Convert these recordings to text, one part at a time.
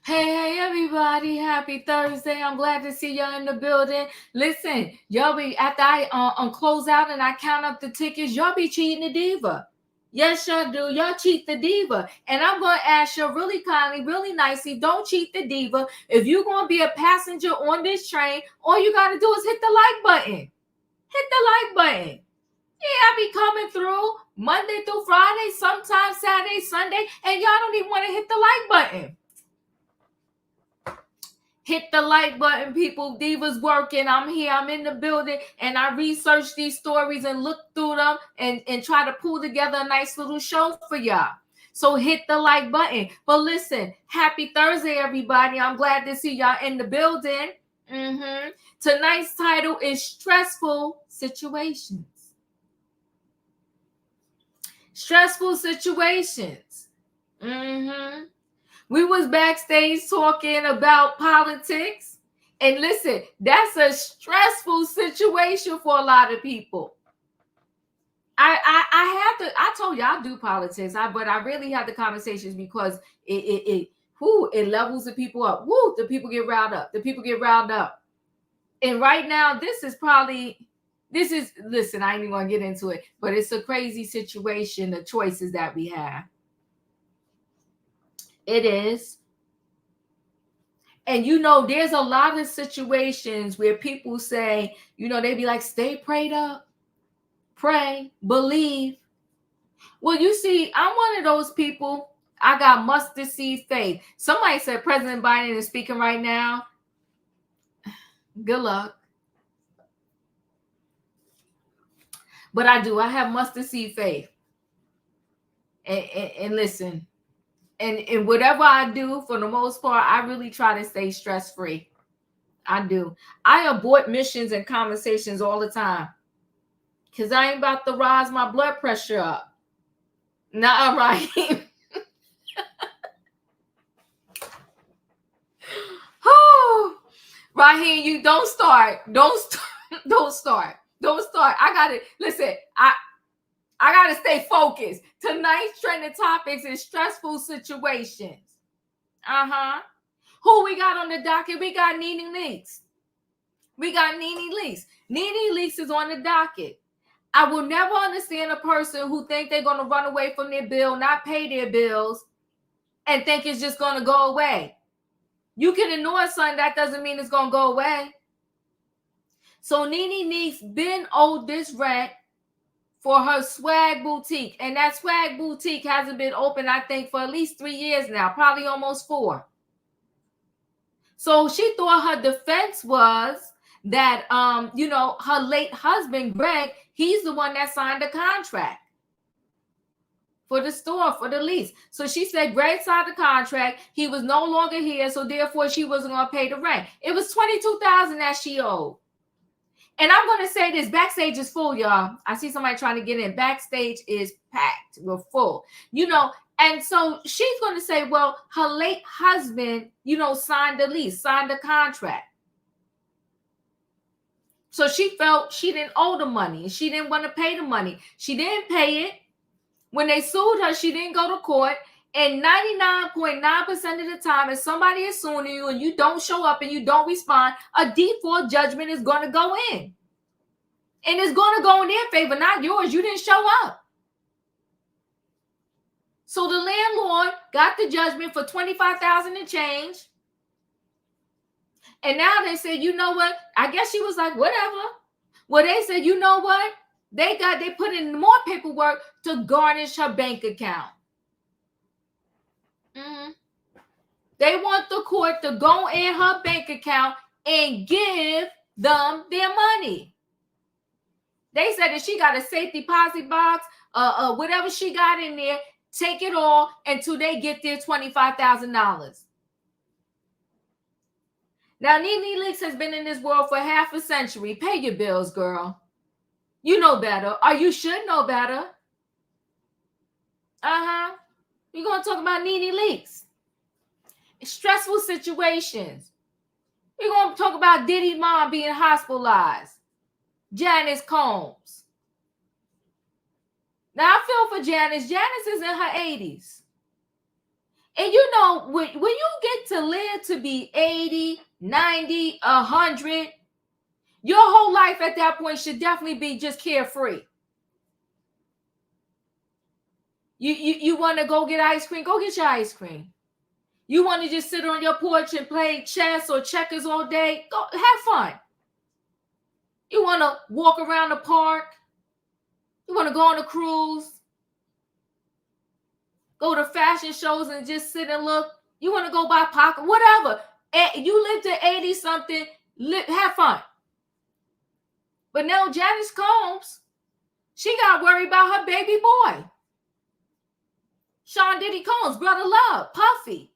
Hey, everybody. Happy Thursday. I'm glad to see y'all in the building. Listen, y'all be, after I close out and I count up the tickets, y'all be cheating the diva. Yes, y'all do. Y'all cheat the diva. And I'm going to ask you really kindly, really nicely, don't cheat the diva. If you're going to be a passenger on this train, all you got to do is hit the like button. Hit the like button. Yeah, I be coming through Monday through Friday, sometimes Saturday, Sunday, and y'all don't even want to hit the like button. Hit the like button, people. Diva's working. I'm here. I'm in the building. And I research these stories and look through them and try to pull together a nice little show for y'all. So hit the like button. But listen, happy Thursday, everybody. I'm glad to see y'all in the building. Tonight's title is Stressful Situations. Stressful situations. We was backstage talking about politics. And listen, that's a stressful situation for a lot of people. I told you I do politics, but I really have the conversations because it levels the people up. The people get riled up. And right now, listen, I ain't even gonna get into it, but it's a crazy situation, the choices that we have. It is. And there's a lot of situations where people say, they be like, stay prayed up, pray, believe. Well, you see, I'm one of those people. I got mustard seed faith. Somebody said President Biden is speaking right now. Good luck. But I do. I have mustard seed faith. And listen, and whatever I do, for the most part, I really try to stay stress-free. I do. I abort missions and conversations all the time because I ain't about to rise my blood pressure up. Nah, right. Right here, you don't start. I gotta listen. I gotta stay focused. Tonight's trending topics is stressful situations. Who we got on the docket? We got Nene Leaks. Nene Leaks is on the docket. I will never understand a person who think they're going to run away from their bill, not pay their bills, and think it's just going to go away. You can ignore something, that doesn't mean it's going to go away. So Nene Leaks been owed this rent for her swag boutique. And that swag boutique hasn't been open, I think, for at least 3 years now, probably almost 4. So she thought her defense was that, her late husband, Greg, he's the one that signed the contract for the store, for the lease. So she said Greg signed the contract. He was no longer here, so therefore she wasn't going to pay the rent. It was $22,000 that she owed. And I'm going to say this, backstage is full, y'all. I see somebody trying to get in. Backstage is packed. We're full. And so she's going to say, well, her late husband, signed the lease, signed the contract. So she felt she didn't owe the money. She didn't want to pay the money. She didn't pay it. When they sued her, she didn't go to court. And 99.9% of the time, if somebody is suing you and you don't show up and you don't respond, a default judgment is going to go in. And it's going to go in their favor, not yours. You didn't show up. So the landlord got the judgment for $25,000 and change. And now they said, you know what? I guess she was like, whatever. Well, they said, you know what? They put in more paperwork to garnish her bank account. Mm-hmm. They want the court to go in her bank account and give them their money. They said that she got a safe deposit box, whatever she got in there, take it all until they get their $25,000. Now, Nene Leakes has been in this world for half a century. Pay your bills, girl. You know better, or you should know better. We're going to talk about Nene Leakes. Stressful situations. We're going to talk about Diddy Mom being hospitalized. Janice Combs. Now, I feel for Janice. Janice is in her 80s. And you know, when you get to live to be 80, 90, 100, your whole life at that point should definitely be just carefree. You want to go get ice cream? Go get your ice cream. You want to just sit on your porch and play chess or checkers all day? Go have fun. You want to walk around the park? You want to go on a cruise? Go to fashion shows and just sit and look? You want to go buy pocket? Whatever. You live to 80-something, have fun. But now Janice Combs, she got worried about her baby boy. Sean Diddy Combs, Brother Love, Puffy.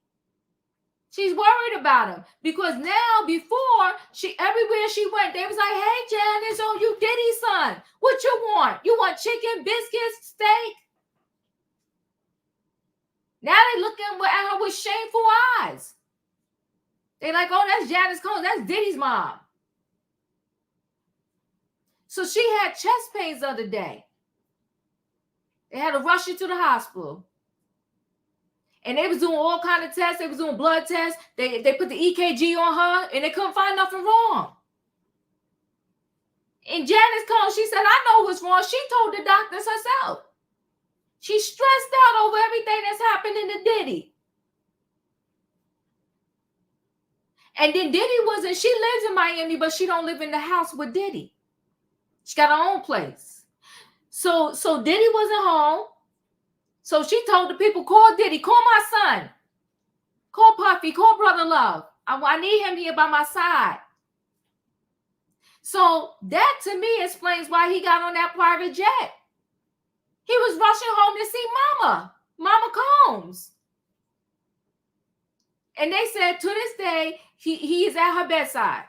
She's worried about him because now before everywhere she went, they was like, hey, Janice, oh, you Diddy's son. What you want? You want chicken, biscuits, steak? Now they looking at her with shameful eyes. They like, oh, that's Janice Combs. That's Diddy's mom. So she had chest pains the other day. They had to rush her to the hospital. And they was doing all kind of tests. They was doing blood tests. They put the EKG on her, and they couldn't find nothing wrong. And Janice Combs, she said, I know what's wrong. She told the doctors herself. She's stressed out over everything that's happening to Diddy. And then Diddy she lives in Miami, but she don't live in the house with Diddy. She got her own place. So Diddy wasn't home. So she told the people, call Diddy, call my son. Call Puffy, call Brother Love. I need him here by my side. So that to me explains why he got on that private jet. He was rushing home to see Mama Combs. And they said to this day, he is at her bedside.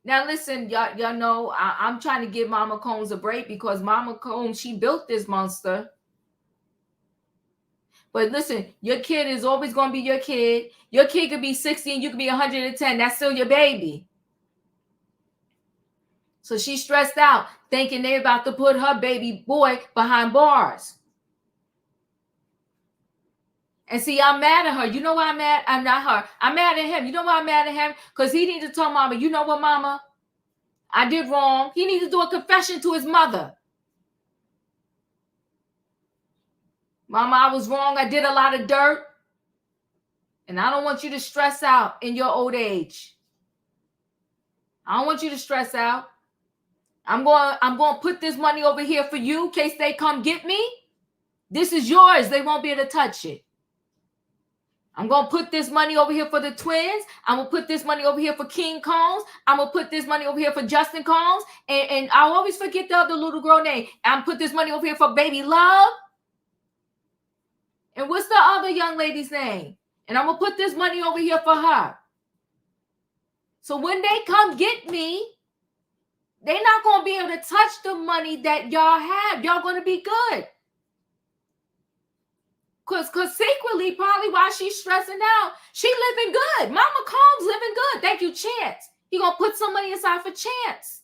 Now, listen, y'all know I'm trying to give Mama Combs a break because Mama Combs, she built this monster. But listen, your kid is always going to be your kid. Your kid could be 60 and you could be 110. That's still your baby. So she's stressed out, thinking they're about to put her baby boy behind bars. And see, I'm mad at her. You know why I'm mad? I'm not her. I'm mad at him. You know why I'm mad at him? Because he needs to tell Mama, you know what, Mama? I did wrong. He needs to do a confession to his mother. Mama, I was wrong. I did a lot of dirt. And I don't want you to stress out in your old age. I don't want you to stress out. I'm going to put this money over here for you in case they come get me. This is yours. They won't be able to touch it. I'm going to put this money over here for the twins. I'm going to put this money over here for King Combs. I'm going to put this money over here for Justin Combs. And I always forget the other little girl name. I'm going to put this money over here for Baby Love. And what's the other young lady's name? And I'm going to put this money over here for her. So when they come get me, they're not going to be able to touch the money that y'all have. Y'all going to be good. Because secretly, probably while she's stressing out, she living good. Mama Combs living good. Thank you, Chance. He going to put some money aside for Chance.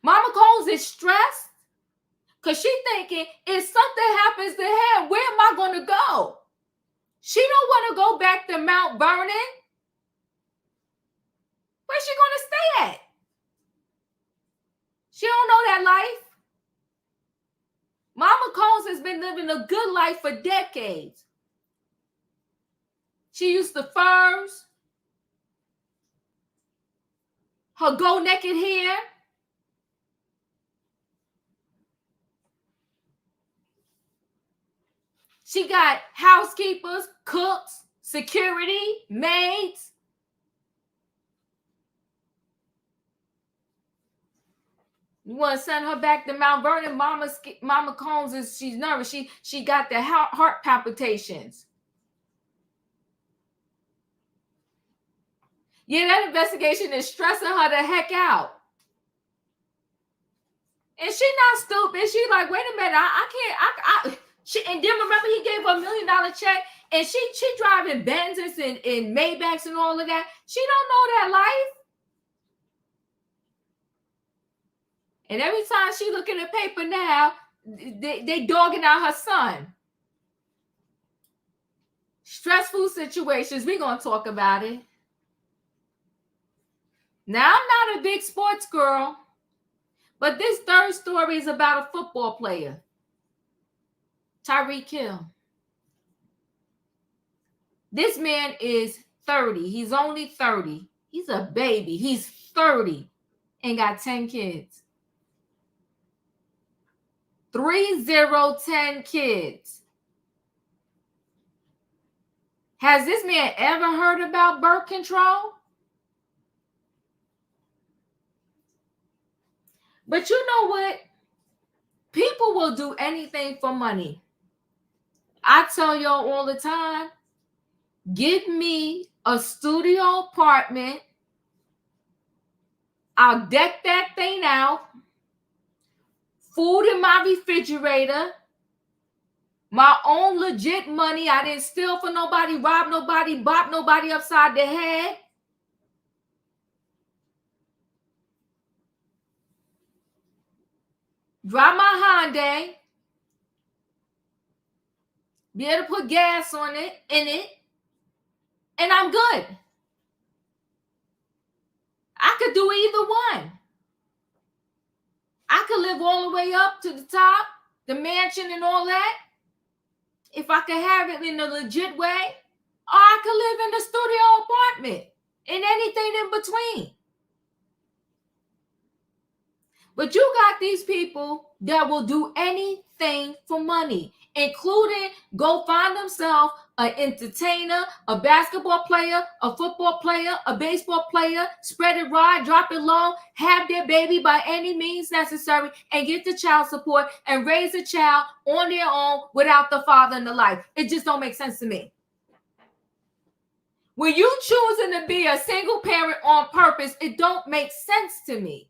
Mama Combs is stressed because she thinking, if something happens to her, where am I going to go? She don't want to go back to Mount Vernon. Where's she going to stay at? She don't know that life. has been living a good life for decades. She used the furs, her go naked hair. She got housekeepers, cooks, security, maids. You want to send her back to Mount Vernon? Mama Combs she's nervous. She got the heart palpitations. Yeah, that investigation is stressing her the heck out. And she not stupid. She like, wait a minute, I can't. And then remember he gave her $1 million check, and she driving Benzes and Maybachs and all of that. She don't know that life. And every time she look at the paper now, they dogging out her son. Stressful situations. We're going to talk about it. Now, I'm not a big sports girl, but this third story is about a football player, Tyreek Hill. This man is 30. He's only 30. He's a baby. He's 30 and got 10 kids. 10 kids. Has this man ever heard about birth control? But you know what? People will do anything for money. I tell y'all all the time, give me a studio apartment. I'll deck that thing out. Food in my refrigerator. My own legit money. I didn't steal from nobody, rob nobody, bop nobody upside the head. Drive my Hyundai. Be able to put gas in it. And I'm good. I could do either one. I could live all the way up to the top, the mansion and all that, if I could have it in a legit way. Or I could live in the studio apartment and anything in between. But you got these people that will do anything for money, including go find themselves an entertainer, a basketball player, a football player, a baseball player, spread it wide, drop it low, have their baby by any means necessary, and get the child support and raise a child on their own without the father in the life. It just don't make sense to me. When you choosing to be a single parent on purpose, it don't make sense to me.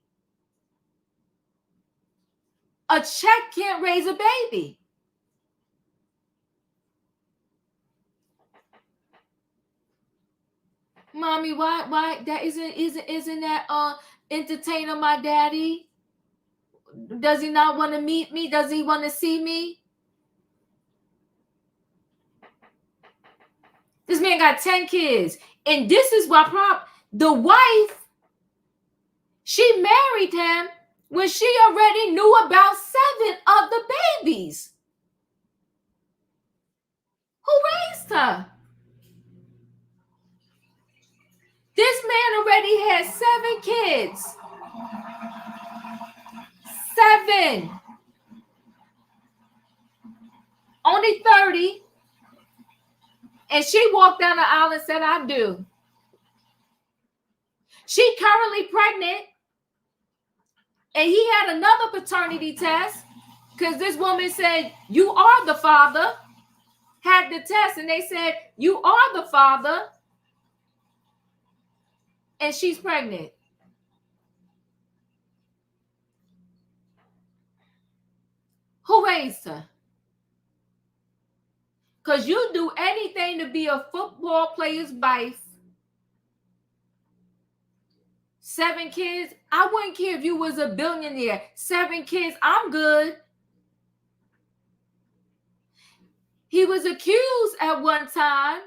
A check can't raise a baby. Mommy, why that isn't that entertainer my daddy? Does he not want to meet me? Does he want to see me? This man got 10 kids. And this is why the wife, she married him when she already knew about 7 of the babies. Who raised her? This man already had 7 kids. 7. Only 30. And she walked down the aisle and said, I do. She currently pregnant. And he had another paternity test because this woman said, you are the father. Had the test and they said, you are the father. And she's pregnant. Who raised her? Because you do anything to be a football player's wife. 7 kids. I wouldn't care if you was a billionaire. 7 kids. I'm good. He was accused at one time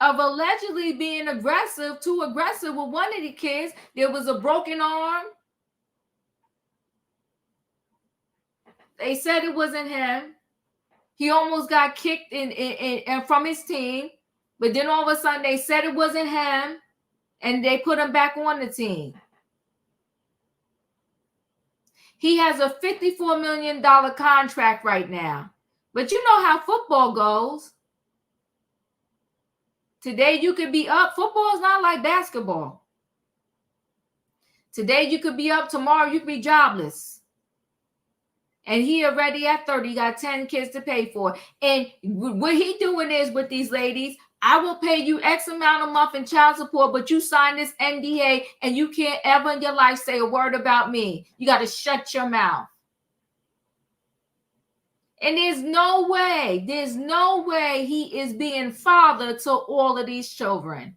of allegedly being too aggressive with one of the kids. There was a broken arm. They said it wasn't him. He almost got kicked in from his team, but then all of a sudden they said it wasn't him, and they put him back on the team. He has a $54 million contract right now. But you know how football goes. Today you could be up. Football is not like basketball. Today you could be up. Tomorrow you could be jobless. And he already at 30 got 10 kids to pay for. And what he doing is with these ladies, I will pay you X amount a month in child support, but you sign this NDA and you can't ever in your life say a word about me. You got to shut your mouth. And there's no way he is being father to all of these children.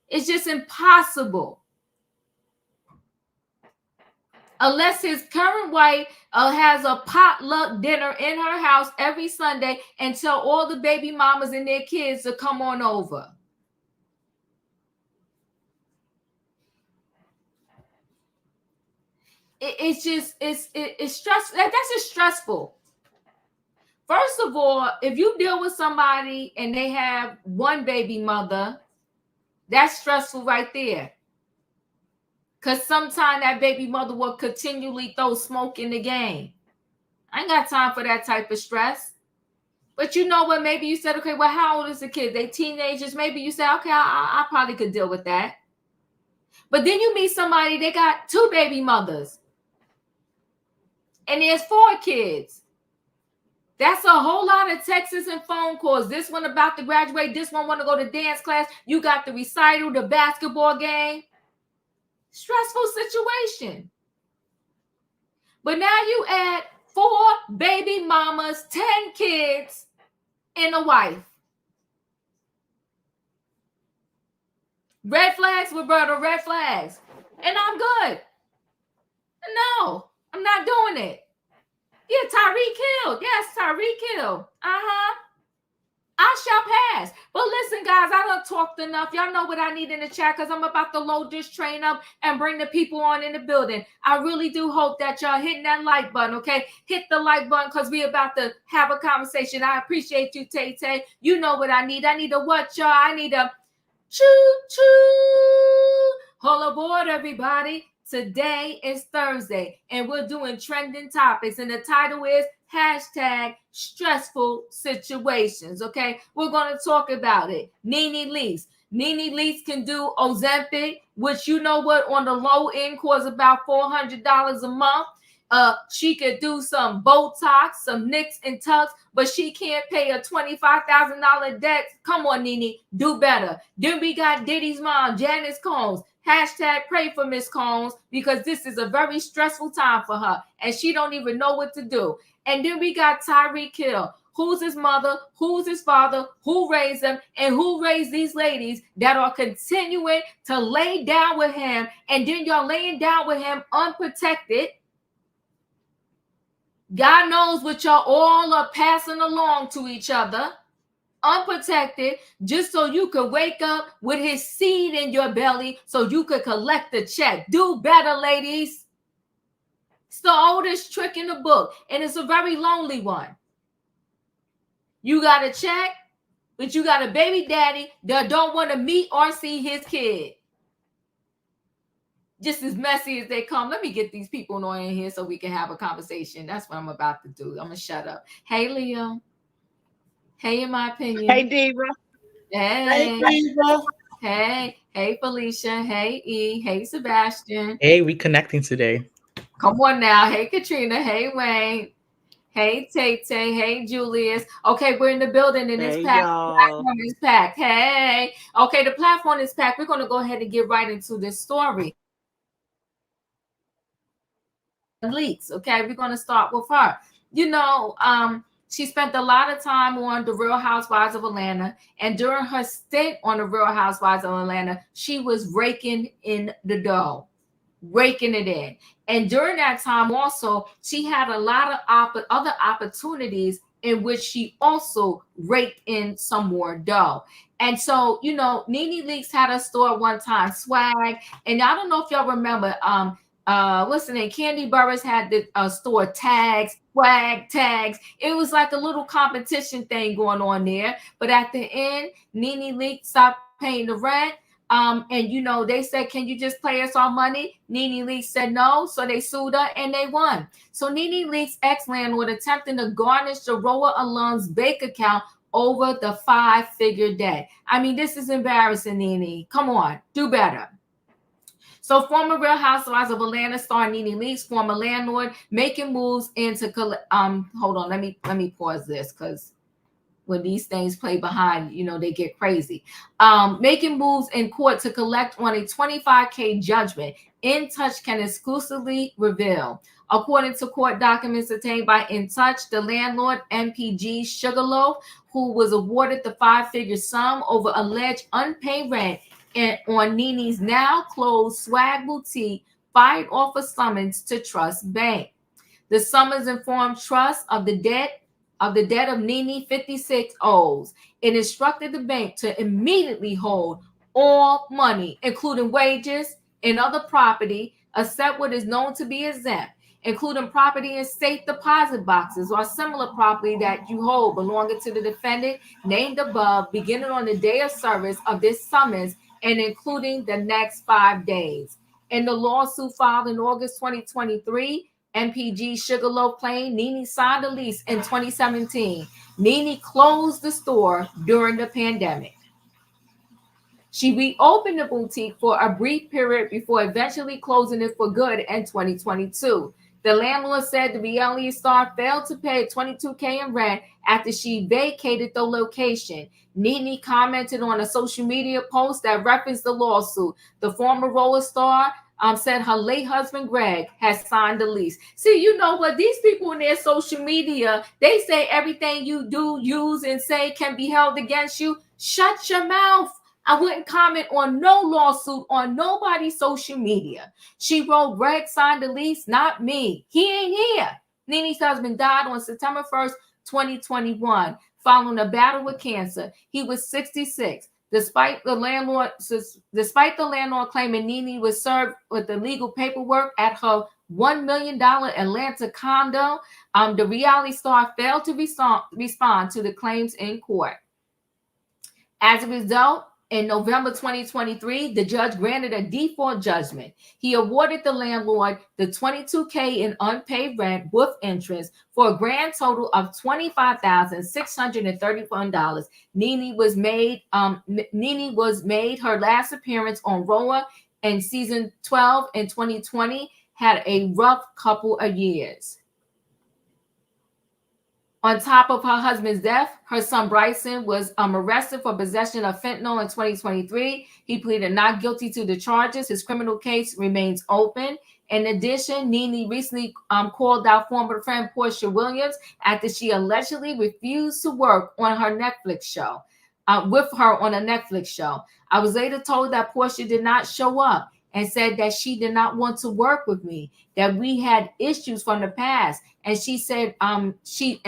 It's just impossible. Unless his current wife has a potluck dinner in her house every Sunday and tell all the baby mamas and their kids to come on over. It's stressful. That's just stressful. First of all, if you deal with somebody and they have one baby mother, that's stressful right there. Because sometimes that baby mother will continually throw smoke in the game. I ain't got time for that type of stress. But you know what? Maybe you said, okay, well, how old is the kid? They teenagers. Maybe you said, okay, I probably could deal with that. But then you meet somebody, they got 2 baby mothers. And there's 4 kids. That's a whole lot of texts and phone calls. This one about to graduate. This one want to go to dance class. You got the recital, the basketball game. Stressful situation. But now you add 4 baby mamas, 10 kids, and a wife. Red flags, Roberta, red flags. And I'm good. No, I'm not doing it. Yeah, Tyreek Hill. Yes, Tyreek Hill. I shall pass. But listen, guys, I done talked enough. Y'all know what I need in the chat because I'm about to load this train up and bring the people on in the building. I really do hope that y'all hitting that like button, okay? Hit the like button because we're about to have a conversation. I appreciate you, Tay-Tay. You know what I need. I need a what, y'all? I need a choo-choo. Hold aboard, everybody. Today is Thursday, and we're doing trending topics, and the title is hashtag stressful situations, okay? We're going to talk about it. Nene Leaks. Nene Leaks can do Ozempic, which you know what, on the low end costs about $400 a month. She could do some Botox, some nicks and tucks, but she can't pay a $25,000 debt. Come on, Nene, do better. Then we got Diddy's mom, Janice Combs. Hashtag pray for Miss Combs because this is a very stressful time for her and she don't even know what to do. And then we got Tyreek Hill. Who's his mother? Who's his father? Who raised him? And who raised these ladies that are continuing to lay down with him? And then y'all laying down with him unprotected. God knows what y'all all are passing along to each other. Unprotected, just so you could wake up with his seed in your belly so you could collect the check. Do better, ladies. It's the oldest trick in the book, and it's a very lonely one. You got a check, but you got a baby daddy that don't want to meet or see his kid. Just as messy as they come. Let me get these people on in here so we can have a conversation. That's what I'm about to do. I'm going to shut up. Hey, Leo. Hey, in my opinion. Hey, Diva. Hey. Hey, Diva. Hey, Felicia. Hey, E. Hey, Sebastian. Hey, we connecting today. Come on now. Hey, Katrina. Hey, Wayne. Hey, Tay-Tay. Hey, Julius. Okay, we're in the building and it's packed. The platform is packed. Hey. Okay, the platform is packed. We're going to go ahead and get right into this story. Leaks. Okay, we're going to start with her. You know, she spent a lot of time on The Real Housewives of Atlanta. And during her stint on The Real Housewives of Atlanta, she was raking in the dough, raking it in. And during that time also, she had a lot of other opportunities in which she also raked in some more dough. And so, you know, Nene Leakes had a store one time, Swag. And I don't know if y'all remember, what's the name? Candy Burris had the store tags, swag tags. It was like a little competition thing going on there. But at the end, Nene Leakes stopped paying the rent. And you know, they said, "Can you just pay us our money?" Nene Leakes said no, so they sued her and they won. So Nene Leakes' ex-landlord attempting to garnish the Roa alum's bank account over the 5-figure debt. I mean, this is embarrassing, Nene. Come on, do better. So former Real Housewives of Atlanta star Nene Leakes, former landlord, making moves into hold on, let me pause this because when these things play behind, you know, they get crazy. Making moves in court to collect on a 25K judgment. In Touch can exclusively reveal. According to court documents obtained by In Touch, the landlord MPG Sugarloaf, who was awarded the 5-figure sum over alleged unpaid rent on Nene's now closed swag boutique, fired off a summons to Trust Bank. The summons informed Trust of the debt of Nene 56 owes. It instructed the bank to immediately hold all money, including wages and other property, except what is known to be exempt, including property in safe deposit boxes or similar property that you hold belonging to the defendant named above, beginning on the day of service of this summons and including the next 5 days. In the lawsuit filed in August 2023, MPG Sugarloaf claimed Nene signed a lease in 2017. Nene closed the store during the pandemic. She reopened the boutique for a brief period before eventually closing it for good in 2022. The landlord said the reality star failed to pay $22K in rent after she vacated the location. Nene commented on a social media post that referenced the lawsuit. The former roller star said her late husband Greg has signed the lease. See, you know what? These people in their social media, they say everything you do, use, and say can be held against you. Shut your mouth. I wouldn't comment on no lawsuit on nobody's social media. She wrote, Greg signed the lease, not me. He ain't here. Nene's husband died on September 1st, 2021, following a battle with cancer. He was 66. Despite the landlord claiming Nene was served with the legal paperwork at her $1 million Atlanta condo, the reality star failed to respond to the claims in court. As a result, in November 2023, the judge granted a default judgment. He awarded the landlord the $22K in unpaid rent with interest for a grand total of $25,631. Nene was made her last appearance on Roa in season 12 in 2020, had a rough couple of years. On top of her husband's death, her son Bryson was arrested for possession of fentanyl in 2023. He pleaded not guilty to the charges. His criminal case remains open. In addition, Nene recently called out former friend Portia Williams after she allegedly refused to work on her Netflix show, with her on a Netflix show. I was later told that Portia did not show up and said that she did not want to work with me, that we had issues from the past. And she said she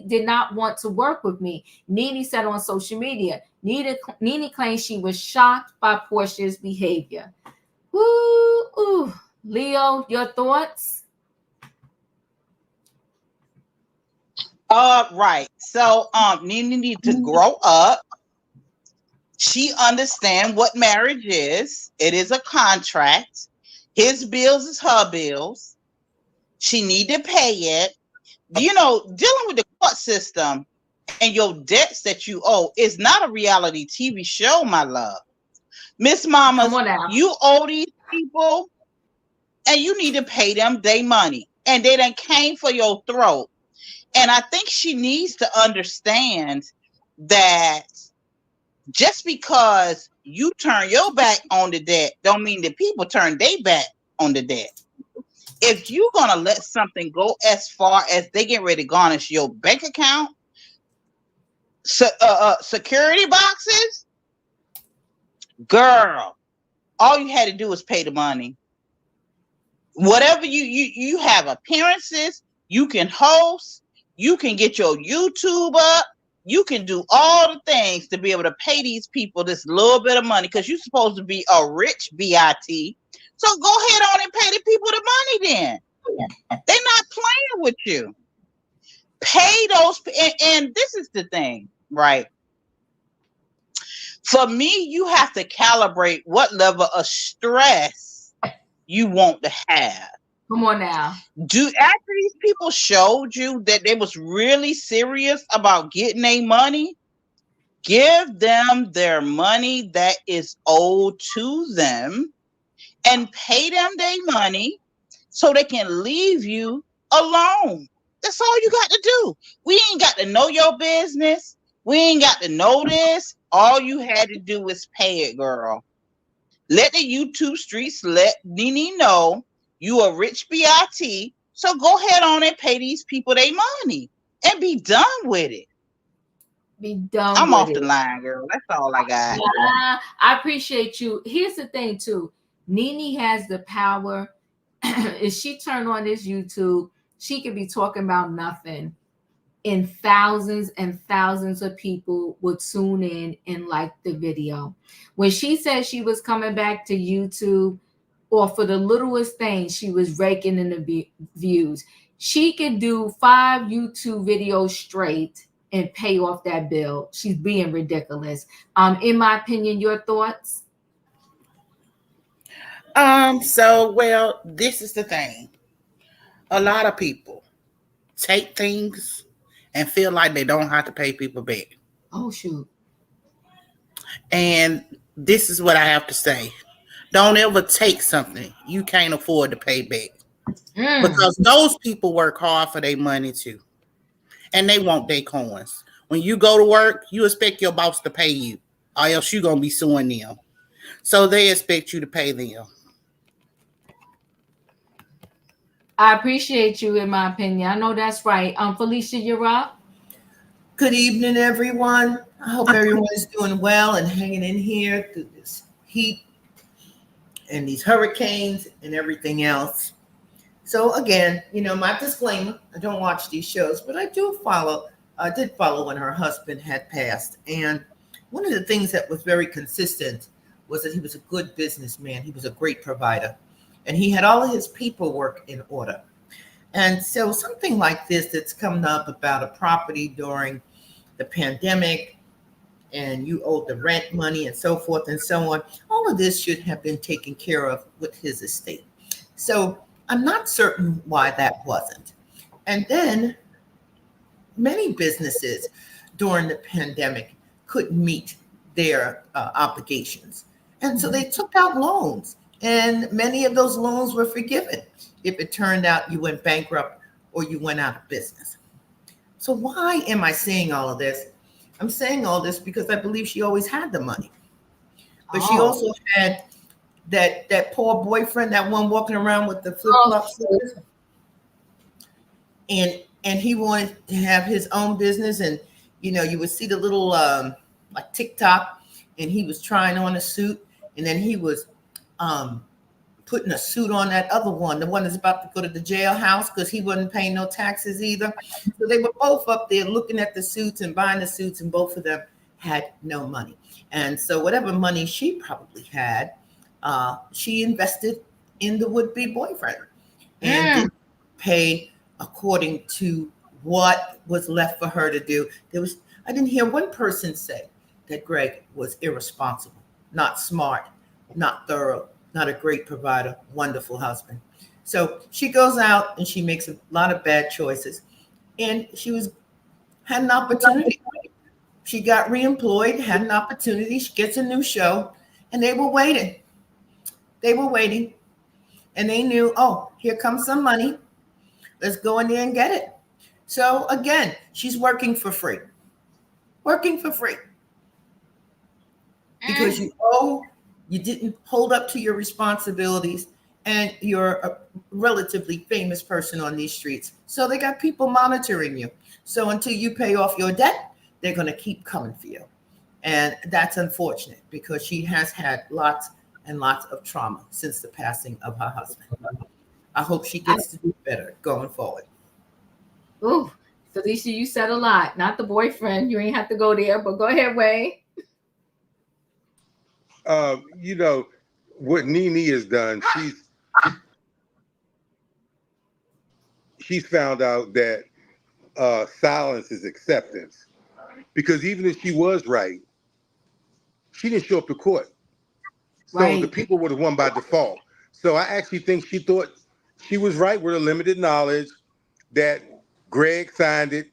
did not want to work with me. Nene said on social media, Nene claims she was shocked by Portia's behavior. Woo! Leo, your thoughts? Right. So Nene needs to grow up. She understands what marriage is. It is a contract. His bills is her bills. She need to pay it. You know, dealing with the court system and your debts that you owe is not a reality TV show, my love. Miss Mamas, you owe these people and you need to pay them their money. And they done came for your throat. And I think she needs to understand that just because you turn your back on the debt don't mean that people turn their back on the debt. If you're going to let something go as far as they get ready to garnish your bank account, security boxes, girl, all you had to do was pay the money. Whatever you have appearances, you can host, you can get your YouTube up, you can do all the things to be able to pay these people this little bit of money because you're supposed to be a rich BIT So go ahead on and pay the people the money then. They're not playing with you. Pay those, and this is the thing, right? For me, you have to calibrate what level of stress you want to have. Come on now. After these people showed you that they was really serious about getting their money, give them their money that is owed to them and pay them their money so they can leave you alone. That's all you got to do. We ain't got to know your business. We ain't got to know this. All you had to do was pay it, girl. Let the YouTube streets let Nene know you a rich BIT. So go ahead on and pay these people their money and be done with it. Be done I'm with off it. the line, girl. That's all I got. I appreciate you. Here's the thing, too. Nene has the power. If she turned on this YouTube, she could be talking about nothing, and thousands and thousands of people would tune in and like the video. When she said she was coming back to YouTube, or for the littlest thing, she was raking in the views. She could do 5 YouTube videos straight and pay off that bill. She's being ridiculous. In my opinion, your thoughts? Well, this is the thing. A lot of people take things and feel like they don't have to pay people back. Oh, shoot. And this is what I have to say. Don't ever take something you can't afford to pay back. Because those people work hard for their money too. And they want their coins. When you go to work, you expect your boss to pay you, or else you're going to be suing them. So they expect you to pay them. I appreciate you, in my opinion. I know that's right. Felicia, you're up. Good evening, everyone. I hope everyone is doing well and hanging in here through this heat and these hurricanes and everything else. So again, my disclaimer, I don't watch these shows, but I did follow when her husband had passed. And one of the things that was very consistent was that he was a good businessman. He was a great provider. And he had all of his paperwork in order. And so something like this that's coming up about a property during the pandemic, and you owe the rent money and so forth and so on, all of this should have been taken care of with his estate. So I'm not certain why that wasn't. And then many businesses during the pandemic couldn't meet their obligations. And so they took out loans. And many of those loans were forgiven if it turned out you went bankrupt or you went out of business. So why am I saying all of this? I'm saying all this because I believe she always had the money. But she also had that poor boyfriend, that one walking around with the flip-flops. And he wanted to have his own business. And, you would see the little like TikTok, and he was trying on a suit. And then he was putting a suit on that other one, the one that's about to go to the jailhouse because he wasn't paying no taxes either. So they were both up there looking at the suits and buying the suits, and both of them had no money. And so whatever money she probably had, she invested in the would-be boyfriend and didn't pay according to what was left for her to do. I didn't hear one person say that Greg was irresponsible, not smart, not thorough, not a great provider, wonderful husband. So she goes out and she makes a lot of bad choices. And had an opportunity. She got reemployed, had an opportunity. She gets a new show, and they were waiting. And they knew, here comes some money. Let's go in there and get it. So again, she's working for free. Because you didn't hold up to your responsibilities, and you're a relatively famous person on these streets. So they got people monitoring you. So until you pay off your debt, they're going to keep coming for you. And that's unfortunate because she has had lots and lots of trauma since the passing of her husband. I hope she gets to do better going forward. Ooh, Felicia, you said a lot. Not the boyfriend. You ain't have to go there, but go ahead, Wayne. what Nene has done, she's found out that silence is acceptance. Because even if she was right, she didn't show up to court. So the Right. people would have won by default. So I actually think she thought she was right with her limited knowledge that Greg signed it.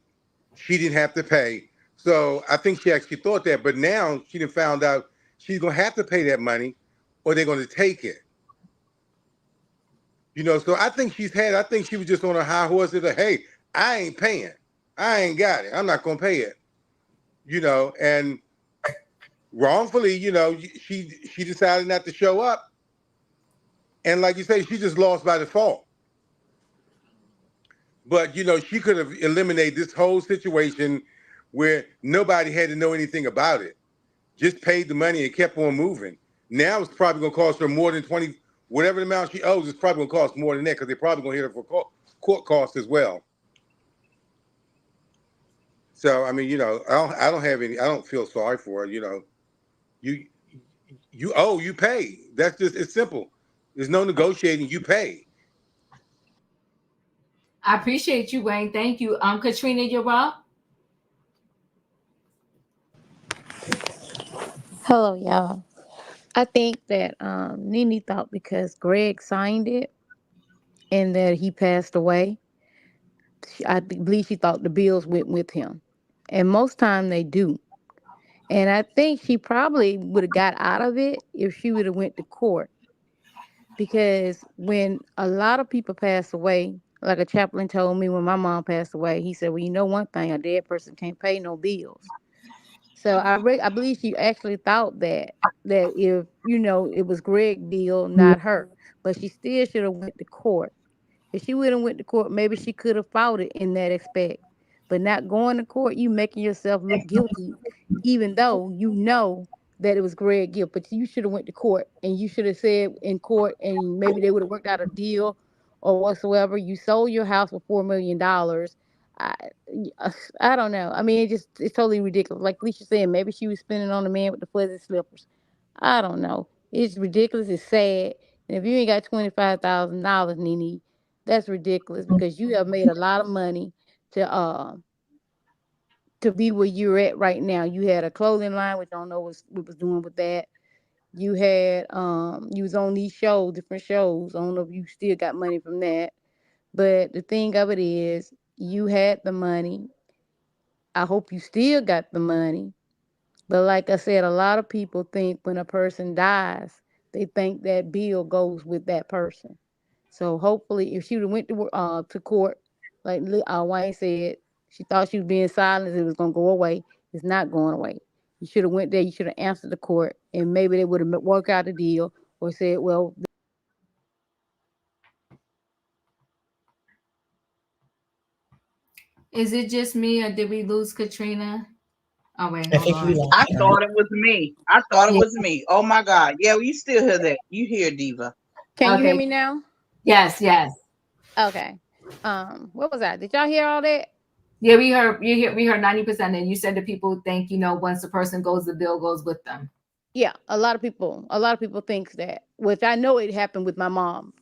She didn't have to pay. So I think she actually thought that. But now she done found out she's going to have to pay that money or they're going to take it. So I think I think she was just on a high horse that, hey, I ain't paying. I ain't got it. I'm not going to pay it. And wrongfully, she decided not to show up. And like you say, she just lost by default. But, she could have eliminated this whole situation where nobody had to know anything about it. Just paid the money and kept on moving. Now it's probably going to cost her more than 20, whatever the amount she owes, it's probably going to cost more than that because they're probably going to hit her for court costs as well. So, I mean, I don't feel sorry for her. You owe, you pay. It's simple. There's no negotiating, you pay. I appreciate you, Wayne. Thank you. Katrina, you're up. Hello, y'all. I think that Nene thought because Greg signed it and that he passed away, I believe she thought the bills went with him. And most time they do. And I think she probably would have got out of it if she would have went to court. Because when a lot of people pass away, like a chaplain told me when my mom passed away, he said, well, you know one thing, a dead person can't pay no bills. So I believe she actually thought that if it was Greg's bill, not her, but she still should have went to court. If she would have went to court, maybe she could have fought it in that aspect. But not going to court, you making yourself look guilty, even though you know that it was Greg guilt. But you should have went to court and you should have said in court, and maybe they would have worked out a deal or whatsoever. You sold your house for $4 million. I, I don't know. I mean, it's totally ridiculous. Like Lisa said, maybe she was spending on the man with the fuzzy slippers. I don't know. It's ridiculous. It's sad. And if you ain't got $25,000, Nene, that's ridiculous because you have made a lot of money to be where you're at right now. You had a clothing line, which I don't know what was doing with that. You had you was on these shows, different shows. I don't know if you still got money from that. But the thing of it is, you had the money. I hope you still got the money. But like I said, a lot of people think when a person dies, they think that bill goes with that person. So hopefully, if she would have went to court, like Wayne said, she thought she was being silent. It was gonna go away. It's not going away. You should have went there. You should have answered the court, and maybe they would have worked out a deal or said, well. Is it just me or did we lose Katrina? Oh wait, I hold think we on. I lost her. thought it was me. I thought it Yeah. was me. Oh my God. Yeah, you still hear that. You hear Diva. Can you hear Okay. me now? Yes, yes. Okay. What was that? Did y'all hear all that? Yeah, we heard 90%. And you said that people think, once the person goes, the bill goes with them. Yeah, a lot of people think that, which I know it happened with my mom.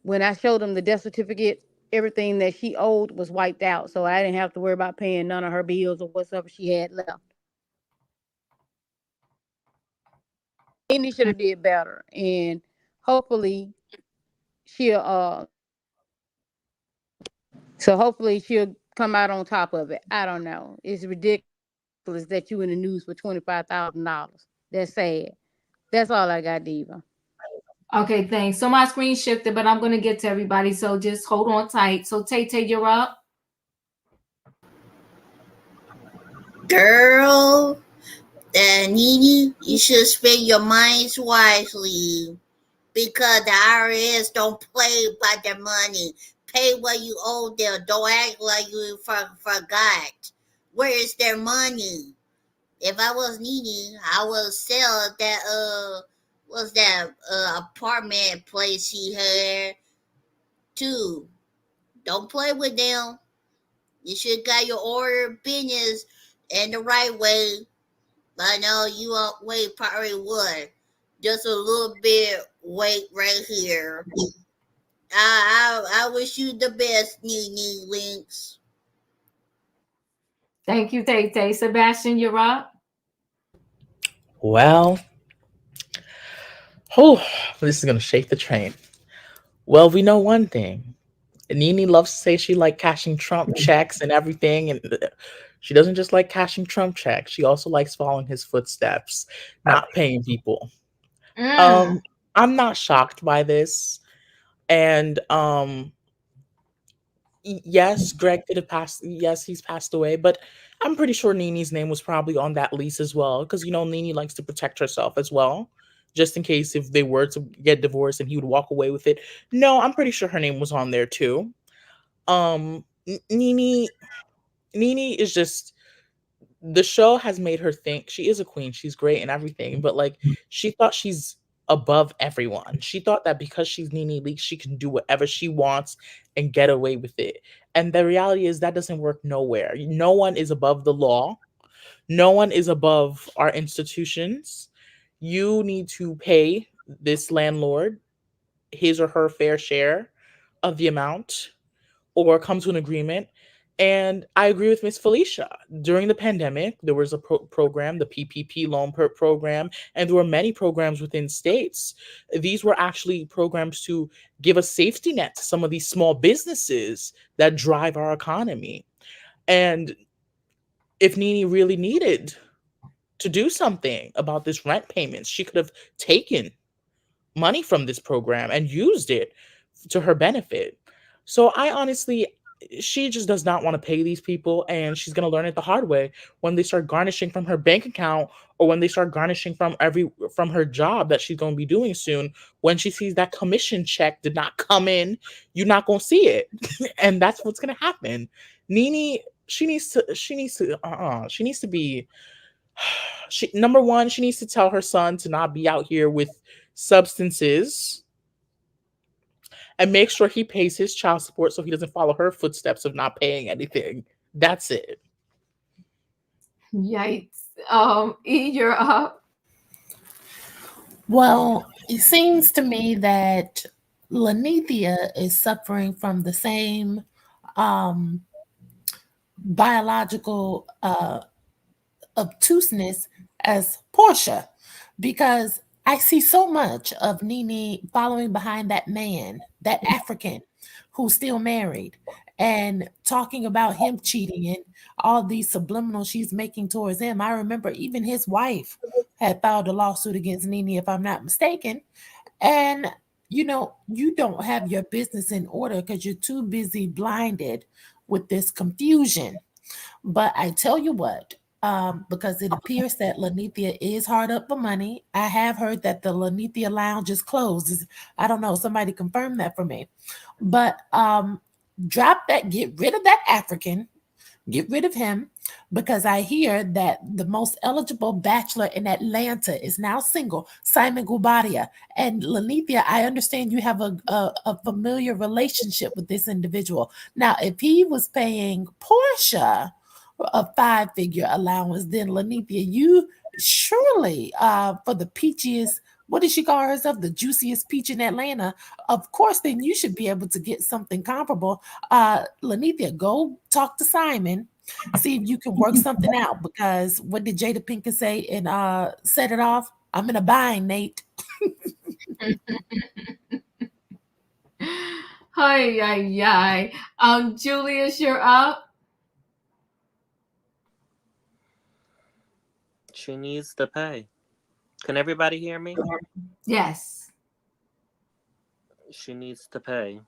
When I showed them the death certificate, everything that she owed was wiped out. So I didn't have to worry about paying none of her bills or whatever she had left. And he should have did better. And hopefully she'll hopefully she'll come out on top of it. I don't know. It's ridiculous that you in the news for $25,000. That's sad. That's all I got, Diva. Okay, thanks. So my screen shifted, but I'm going to get to everybody. So just hold on tight. So Tay, you're up. Girl, Nene, you should spend your minds wisely because the IRS don't play by their money. Pay what you owe them. Don't act like you forgot. Where is their money? If I was Nene, I would sell that what's that apartment place she had too. Don't play with them. You should got your order of business in the right way. I know you probably would. Just a little bit wait right here. I wish you the best, Nene Leakes. Thank you, Tay Tay. Sebastian, you're up. Well, this is gonna shake the train. Well, we know one thing. Nene loves to say she like cashing Trump checks and everything, and she doesn't just like cashing Trump checks. She also likes following his footsteps, not paying people. Mm. Um, I'm not shocked by this, and yes, Greg could have passed. Yes, he's passed away, but I'm pretty sure Nene's name was probably on that lease as well, because Nene likes to protect herself as well, just in case if they were to get divorced and he would walk away with it. No, I'm pretty sure her name was on there too. Nene is just, the show has made her think she is a queen. She's great and everything, but like she thought she's above everyone. She thought that because she's Nene Leakes, she can do whatever she wants and get away with it. And the reality is that doesn't work nowhere. No one is above the law. No one is above our institutions. You need to pay this landlord his or her fair share of the amount or come to an agreement. And I agree with Miss Felicia. During the pandemic, there was a program, the PPP loan program, and there were many programs within states. These were actually programs to give a safety net to some of these small businesses that drive our economy. And if Nene really needed to do something about this rent payments, she could have taken money from this program and used it to her benefit. So I honestly, she just does not want to pay these people, and she's going to learn it the hard way when they start garnishing from her bank account, or when they start garnishing from her job that she's going to be doing soon. When she sees that commission check did not come in, you're not going to see it. And that's what's going to happen. Nene, she needs to be number one, she needs to tell her son to not be out here with substances, and make sure he pays his child support so he doesn't follow her footsteps of not paying anything. That's it. Yikes. E, you're up. Well, it seems to me that Lanithia is suffering from the same um, biological obtuseness as Portia, because I see so much of Nene following behind that man, that African who's still married, and talking about him cheating and all these subliminals she's making towards him. I remember even his wife had filed a lawsuit against Nene, if I'm not mistaken. And you don't have your business in order because you're too busy blinded with this confusion. But I tell you what, because it appears that Lanithia is hard up for money. I have heard that the Lanithia Lounge is closed. I don't know. Somebody confirm that for me. But drop that, get rid of that African, get rid of him, because I hear that the most eligible bachelor in Atlanta is now single, Simon Gubadia. And Lanithia, I understand you have a familiar relationship with this individual. Now, if he was paying Portia a 5-figure allowance, then Lanithia, you surely for the peachiest, what does she call herself? The juiciest peach in Atlanta. Of course, then you should be able to get something comparable. Lanithia, go talk to Simon, see if you can work something out. Because what did Jada Pinkett say and set it off? I'm in a bind, Nate. Hi, hi, hi. Julius, you're up. She needs to pay. Can everybody hear me? Yes. She needs to pay.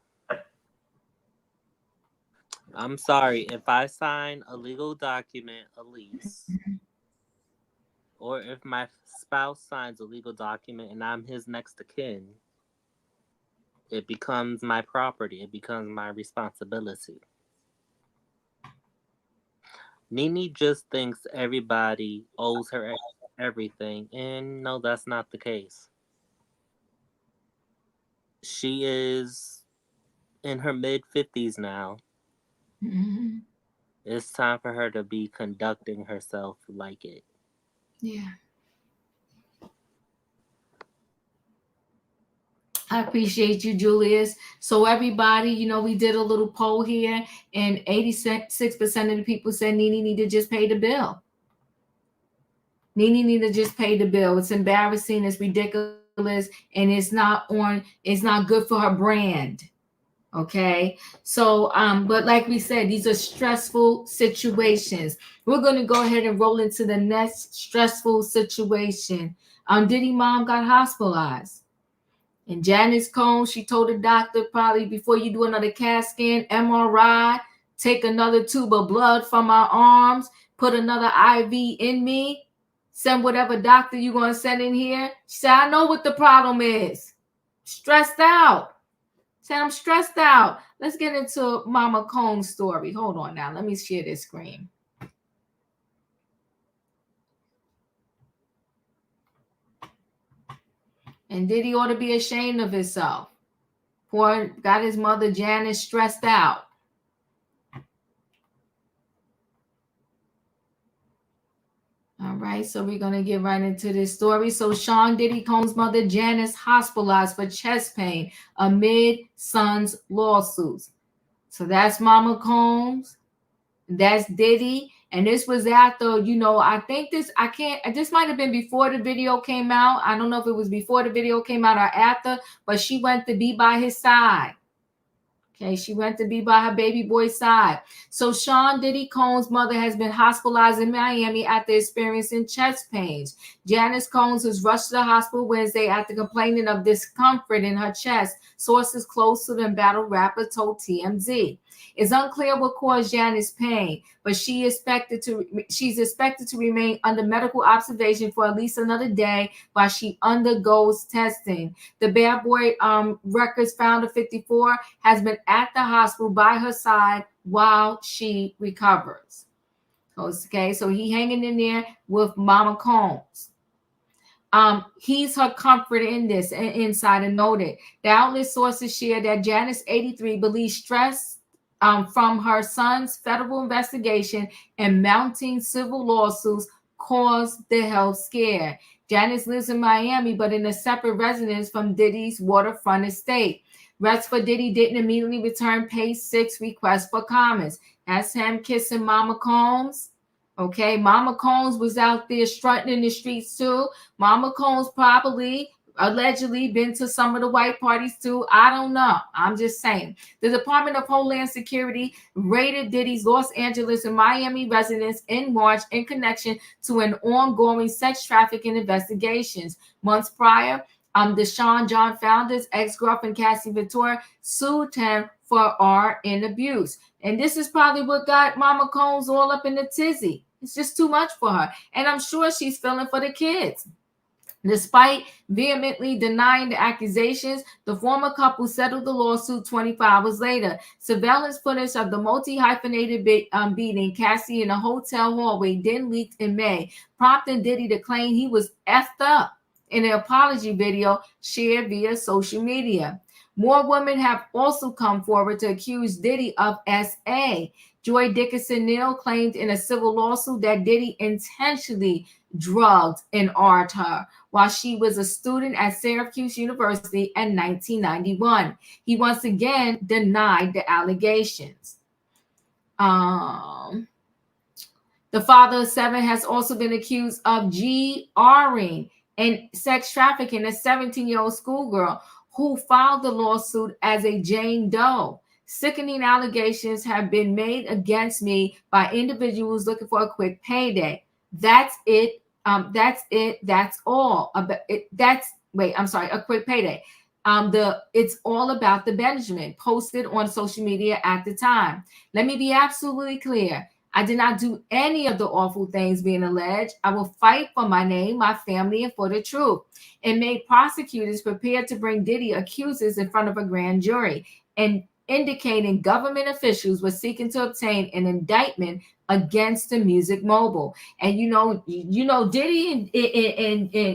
I'm sorry, if I sign a legal document, a lease, or if my spouse signs a legal document and I'm his next of kin, it becomes my property. It becomes my responsibility. Nene just thinks everybody owes her everything, and no, that's not the case. She is in her mid-50s now. Mm-hmm. It's time for her to be conducting herself like it. Yeah. I appreciate you, Julius. So everybody, you know, we did a little poll here, and 86% of the people said Nene need to just pay the bill. Nene need to just pay the bill. It's embarrassing, it's ridiculous, and it's not good for her brand. Okay. So but like we said, these are stressful situations. We're gonna go ahead and roll into the next stressful situation. Diddy Mom got hospitalized. And Janice Combs, she told the doctor, probably before you do another CAT scan, MRI, take another tube of blood from my arms, put another IV in me, send whatever doctor you're going to send in here. She said, I know what the problem is. Stressed out. She said, I'm stressed out. Let's get into Mama Combs' story. Hold on now. Let me share this screen. And Diddy ought to be ashamed of himself. Poor got his mother Janice stressed out. All right, so we're going to get right into this story. So Sean Diddy Combs' mother Janice hospitalized for chest pain amid son's lawsuits. So that's Mama Combs. That's Diddy. And this was after, you know, I think this might have been before the video came out. I don't know if it was before the video came out or after, but she went to be by his side. Okay, she went to be by her baby boy's side. So Sean Diddy Combs' mother has been hospitalized in Miami after experiencing chest pains. Janice Combs was rushed to the hospital Wednesday after complaining of discomfort in her chest. Sources close to the battle rapper told TMZ. It's unclear what caused Janice pain, but she's expected to remain under medical observation for at least another day while she undergoes testing. The bad boy records founder 54 has been at the hospital by her side while she recovers. Okay, so he hanging in there with Mama Combs. He's her comfort in this, and Insider noted. The outlet sources share that Janice, 83, believes stress from her son's federal investigation and mounting civil lawsuits caused the health scare. Janice lives in Miami, but in a separate residence from Diddy's waterfront estate. Rest for Diddy didn't immediately return page 6 request for comments. That's him kissing Mama Combs. Okay, Mama Combs was out there strutting in the streets too. Mama Combs probably, allegedly, been to some of the white parties too. I don't know. I'm just saying. The Department of Homeland Security raided Diddy's Los Angeles and Miami residence in March in connection to an ongoing sex trafficking investigations. Months prior, the Sean John founder's ex-girlfriend Cassie Ventura sued him for RN abuse. And this is probably what got Mama Combs all up in the tizzy. It's just too much for her. And I'm sure she's feeling for the kids. Despite vehemently denying the accusations, the former couple settled the lawsuit 24 hours later. Surveillance footage of the multi-hyphenated beating Cassie in a hotel hallway then leaked in May, prompting Diddy to claim he was effed up in an apology video shared via social media. More women have also come forward to accuse Diddy of SA. Joy Dickinson Neal claimed in a civil lawsuit that Diddy intentionally drugged and armed her while she was a student at Syracuse University in 1991. He once again denied the allegations. The father of 7 has also been accused of GRing and sex trafficking a 17-year-old schoolgirl who filed the lawsuit as a Jane Doe. Sickening allegations have been made against me by individuals looking for a quick payday. That's it. That's all. A quick payday. It's all about the Benjamin posted on social media at the time. Let me be absolutely clear. I did not do any of the awful things being alleged. I will fight for my name, my family, and for the truth. It made prosecutors prepared to bring Diddy accusers in front of a grand jury, and indicating government officials were seeking to obtain an indictment against the music mogul. And you know, Diddy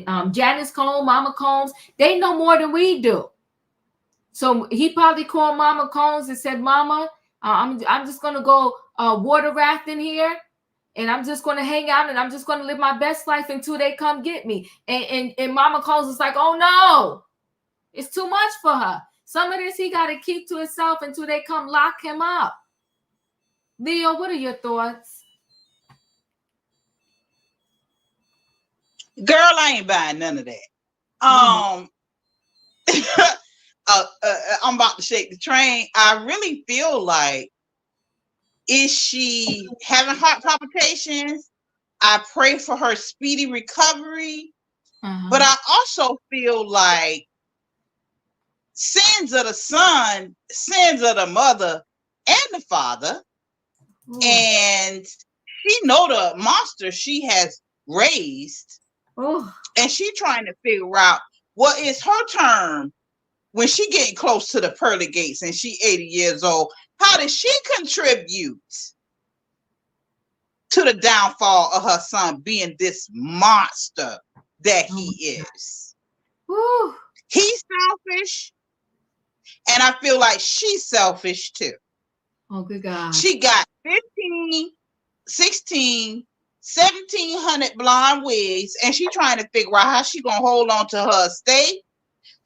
and Janice Combs, Mama Combs, they know more than we do. So he probably called Mama Combs and said, "Mama, I'm just gonna go water rafting here, and I'm just gonna hang out, and I'm just gonna live my best life until they come get me." And Mama Combs was like, "Oh no, It's too much for her. Some of this he got to keep to himself until they come lock him up. Leo, what are your thoughts? Girl, I ain't buying none of that. I'm about to shake the train. I really feel like, is she having heart palpitations? I pray for her speedy recovery. But I also feel like sins of the son, sins of the mother and the father. And she know the monster she has raised. And she trying to figure out what is her term when she getting close to the pearly gates and she 80 years old. How does she contribute to the downfall of her son being this monster that he is? He's selfish, and I feel like she's selfish too. Oh, good God. She got 15, 16, 1,700 blonde wigs, and she trying to figure out how she gonna hold on to her estate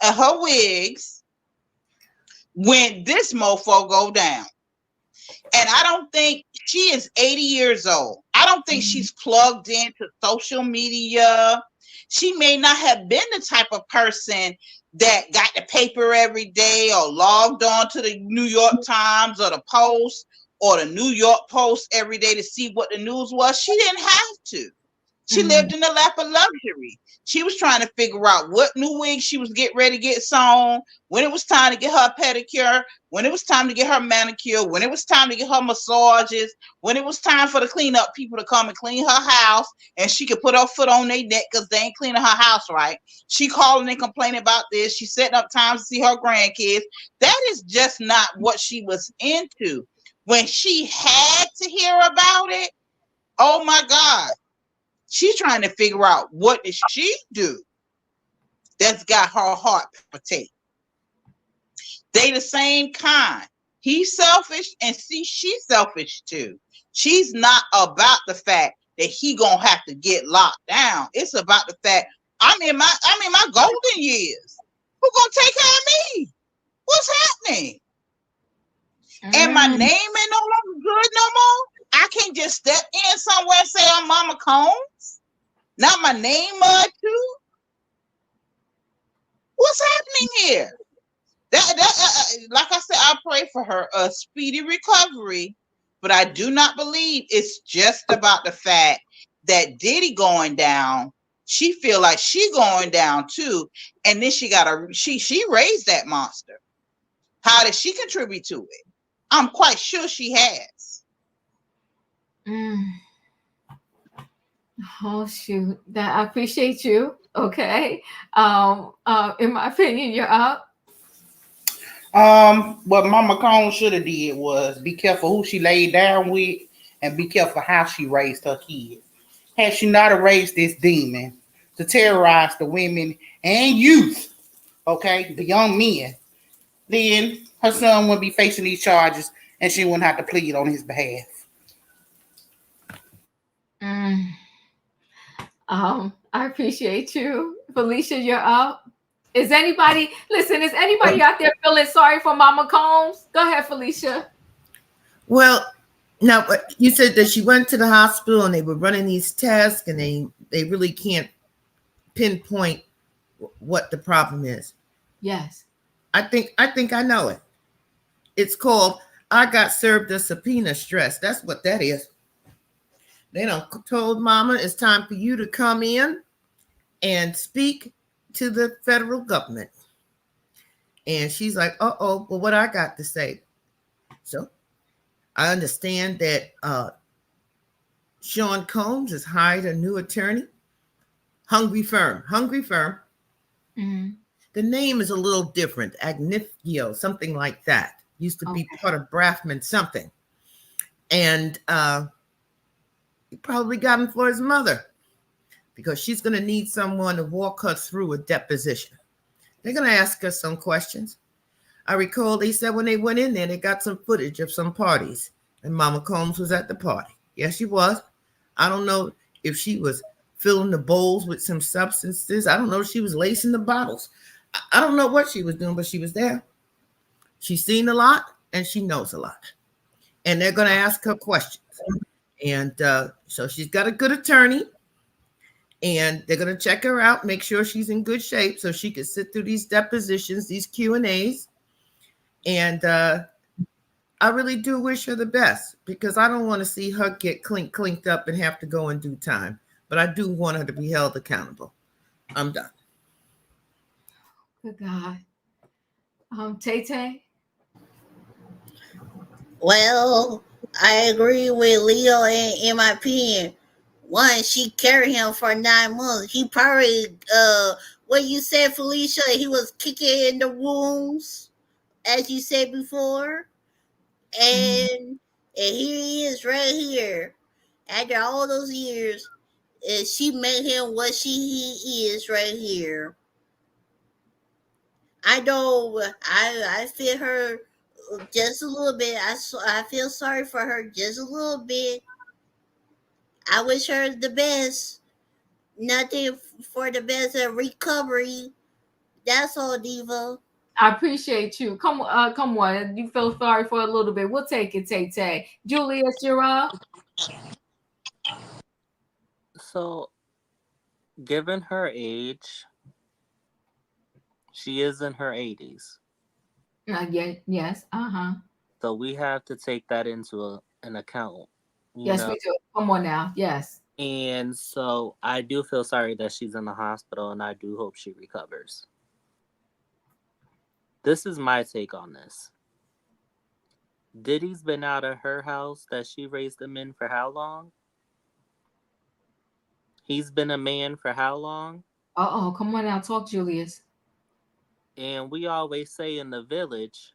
and her wigs when this mofo go down. And I don't think she is 80 years old. I don't think she's plugged into social media. She may not have been the type of person that got the paper every day or logged on to the New York Times or the Post or the New York Post every day to see what the news was. She didn't have to. She lived in the lap of luxury. She was trying to figure out what new wig she was getting ready to get sewn, when it was time to get her pedicure, when it was time to get her manicure, when it was time to get her massages, when it was time for the cleanup people to come and clean her house, and she could put her foot on their neck because they ain't cleaning her house right. She calling and complaining about this. She setting up times to see her grandkids. That is just not what she was into. When she had to hear about it, oh my God. She's trying to figure out what does she do that's got her heart palpitate. They the same kind. He's selfish and she's selfish too. She's not about the fact that he gonna have to get locked down. It's about the fact I'm in my golden years. Who gonna take care of me? What's happening? And my name ain't no longer good no more. I can't just step in somewhere and say I'm Mama Combs. Not my name too. What's happening here? Like I said, I pray for her a speedy recovery, but I do not believe it's just about the fact that Diddy going down. She feel like she going down too, and then she raised that monster. How did she contribute to it? I'm quite sure she has. Oh shoot! I appreciate you. Okay. In my opinion, you're up. What Mama Cone should have did was be careful who she laid down with, and be careful how she raised her kids. Had she not raised this demon to terrorize the women and youth, okay, the young men, then her son wouldn't be facing these charges, and she wouldn't have to plead on his behalf. I appreciate you. Felicia, you're up. Is anybody out there feeling sorry for Mama Combs? Go ahead, Felicia. Well, now you said that she went to the hospital and they were running these tests and they really can't pinpoint what the problem is. Yes. I think I know it. It's called I got served a subpoena stress. That's what that is. They done told Mama it's time for you to come in and speak to the federal government. And she's like, well, what I got to say? So I understand that Sean Combs has hired a new attorney. Hungry Firm. Mm-hmm. The name is a little different. Agnifio, something like that. Used to be part of Braffman something. And he probably got him for his mother because she's going to need someone to walk her through a deposition. They're going to ask her some questions. I recall they said when they went in there, they got some footage of some parties and Mama Combs was at the party. Yes, she was. I don't know if she was filling the bowls with some substances. I don't know if she was lacing the bottles. I don't know what she was doing, but she was there. She's seen a lot and she knows a lot. And they're going to ask her questions. And so she's got a good attorney. And they're going to check her out, make sure she's in good shape so she can sit through these depositions, these Q&As. And I really do wish her the best because I don't want to see her get clinked up and have to go in due time. But I do want her to be held accountable. I'm done. Good God. Tay. Well, I agree with Leo in my opinion. One, she carried him for 9 months. He probably, what you said, Felicia, he was kicking in the wounds, as you said before. And here he is right here. After all those years, she made him what he is right here. I know I feel her just a little bit. I feel sorry for her just a little bit. I wish her the best. Nothing for the best of recovery. That's all, Diva. I appreciate you. Come on. You feel sorry for a little bit. We'll take it, Tay. Julius, you're up. So, given her age, she is in her 80s. Yes. So we have to take that into an account. Yes, we do. Come on now. Yes. And so I do feel sorry that she's in the hospital, and I do hope she recovers. This is my take on this. Diddy's been out of her house that she raised him in for how long? He's been a man for how long? Come on now. Talk, Julius. And we always say in the village,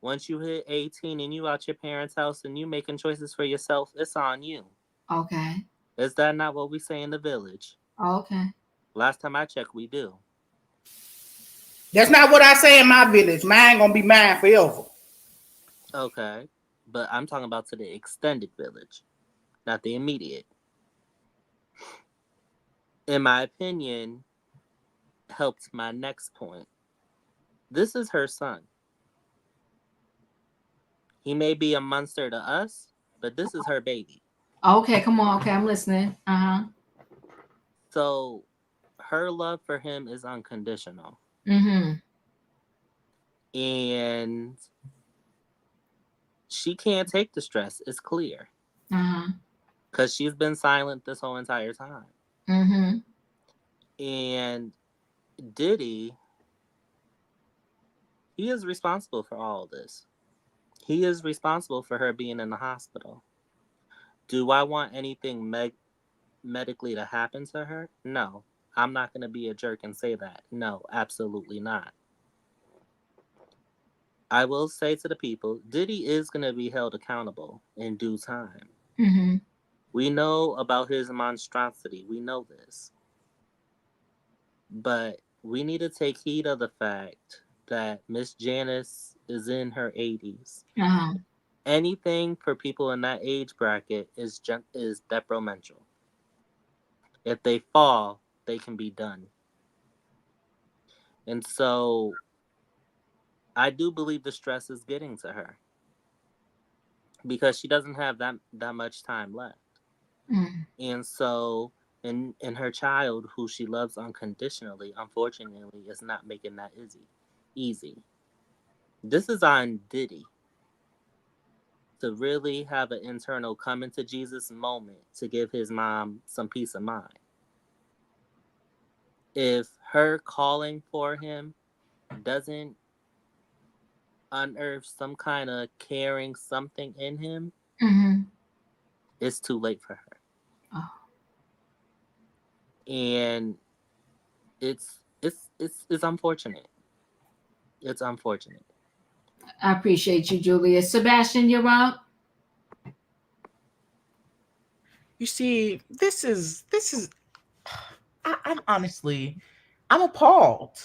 once you hit 18 and you out your parents' house and you making choices for yourself, it's on you. Okay. Is that not what we say in the village? Okay. Last time I checked, we do. That's not what I say in my village. Mine gonna be mine forever. Okay. But I'm talking about to the extended village, not the immediate. In my opinion, helped my next point. This is her son. He may be a monster to us, but this is her baby. Okay, come on. Okay, I'm listening. So her love for him is unconditional. And she can't take the stress. It's clear. Because she's been silent this whole entire time. And Diddy, he is responsible for all of this. He is responsible for her being in the hospital. Do I want anything medically to happen to her? No. I'm not going to be a jerk and say that. No, absolutely not. I will say to the people, Diddy is going to be held accountable in due time. We know about his monstrosity. We know this. But we need to take heed of the fact that Miss Janice is in her 80s. Anything for people in that age bracket is detrimental. If they fall, they can be done. And so I do believe the stress is getting to her because she doesn't have that much time left. And so in her child, who she loves unconditionally, unfortunately, is not making that easy. This is on Diddy to really have an internal come into Jesus moment to give his mom some peace of mind. If her calling for him doesn't unearth some kind of caring something in him, it's too late for her. And it's unfortunate. It's unfortunate. I appreciate you, Julius. Sebastian, you're up. You see, this is I'm appalled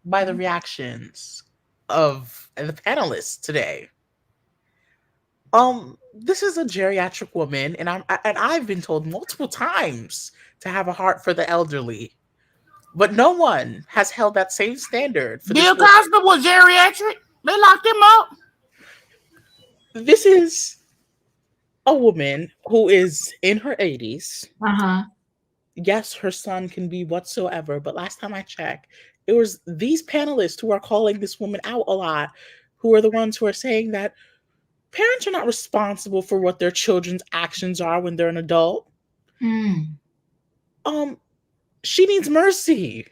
by the reactions of the panelists today. This is a geriatric woman, and I've been told multiple times to have a heart for the elderly. But no one has held that same standard for this Bill woman. Cosby was geriatric. They locked him up. This is a woman who is in her 80s. Uh-huh. Yes, her son can be whatsoever, but last time I checked, it was these panelists who are calling this woman out a lot, who are the ones who are saying that parents are not responsible for what their children's actions are when they're an adult. Mm. She needs mercy.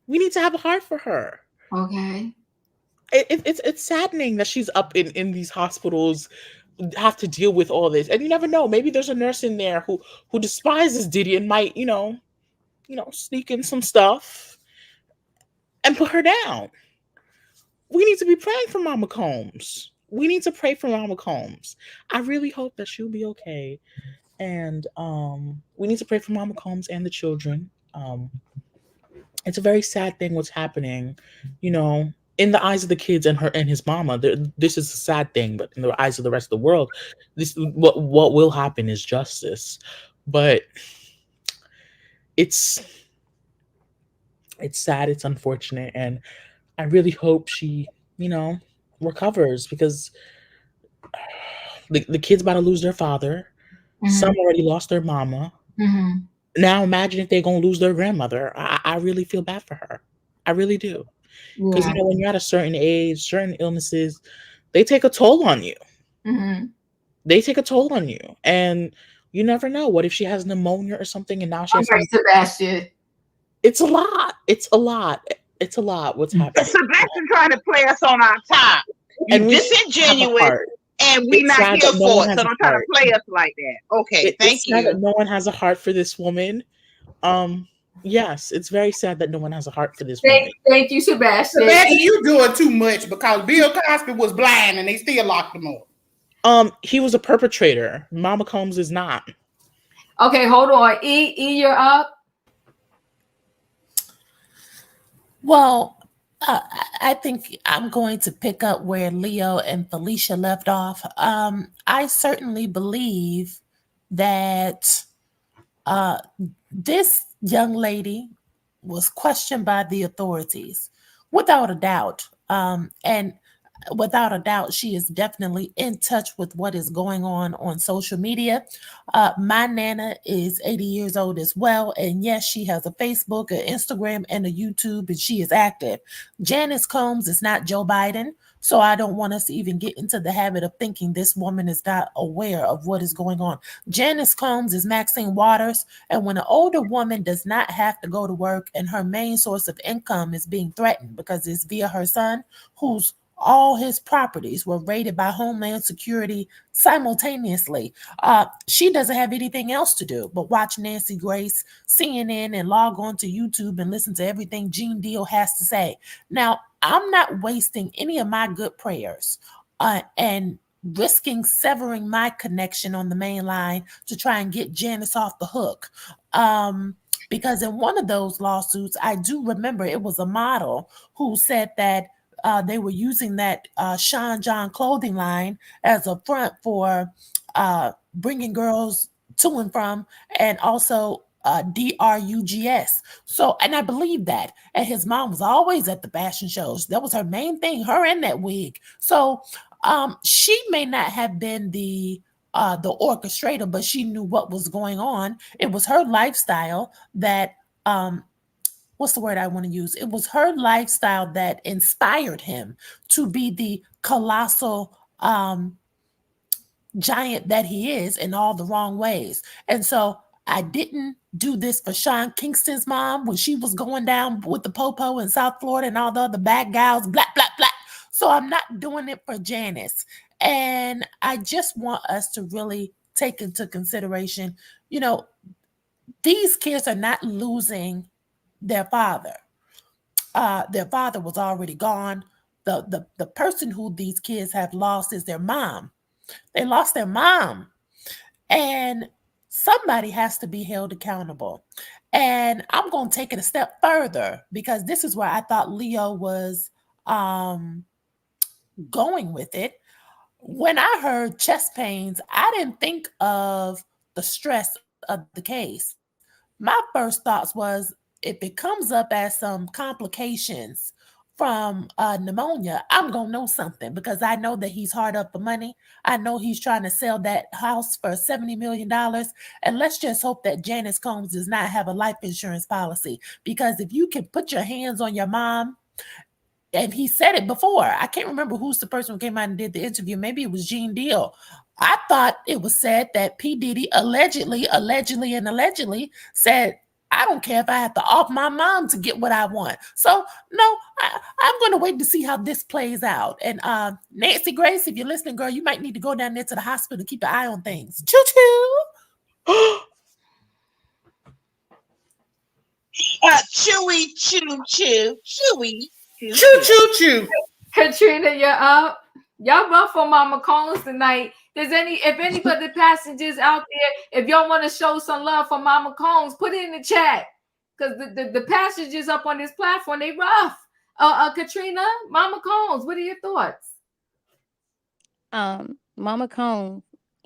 We need to have a heart for her. Okay. It's saddening that she's up in these hospitals, have to deal with all this, and you never know. Maybe there's a nurse in there who despises Diddy and might sneak in some stuff and put her down. We need to be praying for Mama Combs. We need to pray for Mama Combs. I really hope that she'll be okay, and we need to pray for Mama Combs and the children. It's a very sad thing what's happening, in the eyes of the kids and her and his mama. This is a sad thing, but in the eyes of the rest of the world, this what will happen is justice. But it's sad, it's unfortunate, and I really hope she, recovers, because the kids about to lose their father. Mhm. Some already lost their mama. Mhm. Now imagine if they're gonna lose their grandmother. I really feel bad for her. I really do. Because Yeah. when you're at a certain age, certain illnesses, they take a toll on you. Mhm. They take a toll on you, and you never know. What if she has pneumonia or something, and now she has Okay, Sebastian. It's a lot. It's a lot. It's a lot. What's happening? Sebastian trying to play us on our top. And You we disingenuous, have a heart. and we It's not sad here that no for one it. has So a don't try to heart. play us like that. Okay, thank It's sad that you. no one has a heart for this woman. Yes, it's very sad that no one has a heart for this woman. Thank you, Sebastian. Sebastian, you doing too much, because Bill Cosby was blind and they still locked him up. He was a perpetrator. Mama Combs is not. Okay, hold on. E, you're up. Well, I think I'm going to pick up where Leo and Felicia left off. I certainly believe that this young lady was questioned by the authorities, without a doubt. And without a doubt, she is definitely in touch with what is going on social media. My Nana is 80 years old as well. And yes, she has a Facebook, an Instagram, and a YouTube, and she is active. Janice Combs is not Joe Biden. So I don't want us to even get into the habit of thinking this woman is not aware of what is going on. Janice Combs is Maxine Waters. And when an older woman does not have to go to work and her main source of income is being threatened because it's via her son, who's all his properties were raided by Homeland Security simultaneously. She doesn't have anything else to do but watch Nancy Grace, CNN, and log on to YouTube and listen to everything Gene Deal has to say. Now, I'm not wasting any of my good prayers and risking severing my connection on the main line to try and get Janice off the hook. Because in one of those lawsuits, I do remember it was a model who said that they were using that Sean John clothing line as a front for bringing girls to and from, and also drugs. So, and I believe that. And his mom was always at the fashion shows. That was her main thing, her and that wig. So she may not have been the orchestrator, but she knew what was going on. It was her lifestyle that what's the word I want to use? It was her lifestyle that inspired him to be the colossal giant that he is in all the wrong ways. And so I didn't do this for Sean Kingston's mom when she was going down with the popo in South Florida and all the other bad gals, blah, blah, blah. So I'm not doing it for Janice. And I just want us to really take into consideration, these kids are not losing their father. Their father was already gone. The person who these kids have lost is their mom. They lost their mom. And somebody has to be held accountable. And I'm going to take it a step further, because this is where I thought Leo was going with it. When I heard chest pains, I didn't think of the stress of the case. My first thoughts was, if it comes up as some complications from pneumonia, I'm gonna know something, because I know that he's hard up for money. I know he's trying to sell that house for $70 million. And let's just hope that Janice Combs does not have a life insurance policy, because if you can put your hands on your mom, and he said it before. I can't remember who's the person who came out and did the interview. Maybe it was Gene Deal. I thought it was said that P. Diddy allegedly said, I don't care if I have to off my mom to get what I want. So, no, I'm going to wait to see how this plays out. And Nancy Grace, if you're listening, girl, you might need to go down there to the hospital, keep an eye on things. Choo-choo. Chewy, chew, chew, chewy, chew, Choo choo choo. Katrina, you're up. Y'all rough on Mama Combs tonight. If any of the passengers out there, if y'all want to show some love for Mama Combs, put it in the chat. Because the passengers up on this platform, they rough. Katrina, Mama Combs, what are your thoughts? Mama Combs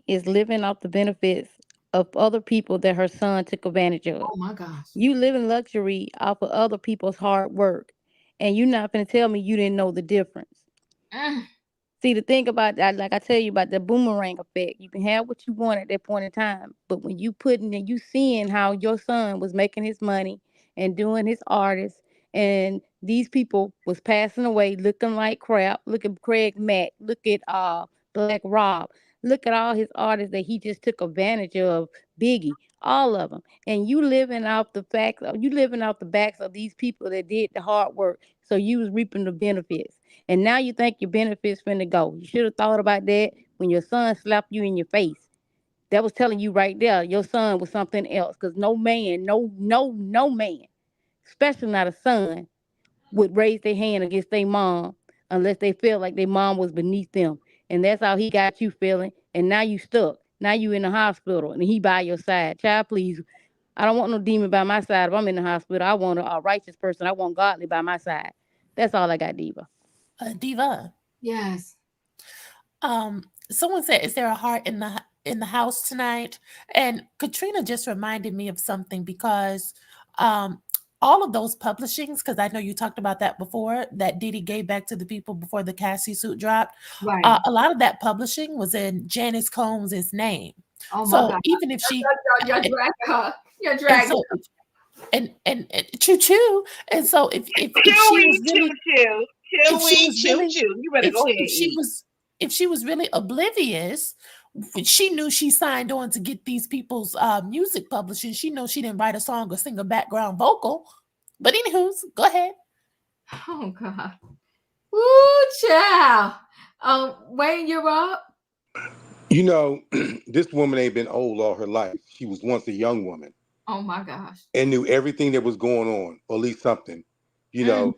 is living off the benefits of other people that her son took advantage of. Oh my gosh. You live in luxury off of other people's hard work, and you're not going to tell me you didn't know the difference. See, the thing about that, like I tell you about the boomerang effect, you can have what you want at that point in time, but when you putting and you seeing how your son was making his money and doing his artists, and these people was passing away looking like crap. Look at Craig Mack, look at Black Rob, look at all his artists that he just took advantage of, Biggie, all of them. And you living off the facts, you living off the backs of these people that did the hard work, so you was reaping the benefits. And now you think your benefits finna go. You should have thought about that when your son slapped you in your face. That was telling you right there your son was something else. Because no man, no man, especially not a son, would raise their hand against their mom unless they felt like their mom was beneath them. And that's how he got you feeling. And now you stuck. Now you in the hospital and he by your side. Child, please. I don't want no demon by my side if I'm in the hospital. I want a righteous person. I want godly by my side. That's all I got, Diva. Diva. Yes. Someone said, "Is there a heart in the house tonight?" And Katrina just reminded me of something, because all of those publishings, because I know you talked about that before, that Diddy gave back to the people before the Cassie suit dropped. Right. A lot of that publishing was in Janice Combs' name. Oh my So God. even if she, You're dragging her. You're and dragging so, and choo choo, and so if she was really, You better go ahead. if she was really oblivious, she knew she signed on to get these people's music publishing. She knows she didn't write a song or sing a background vocal. But anywho's, go ahead. Oh God. Ooh, child. Wayne, you're up. You know, this woman ain't been old all her life. She was once a young woman. Oh my gosh. And knew everything that was going on, or at least something. You know,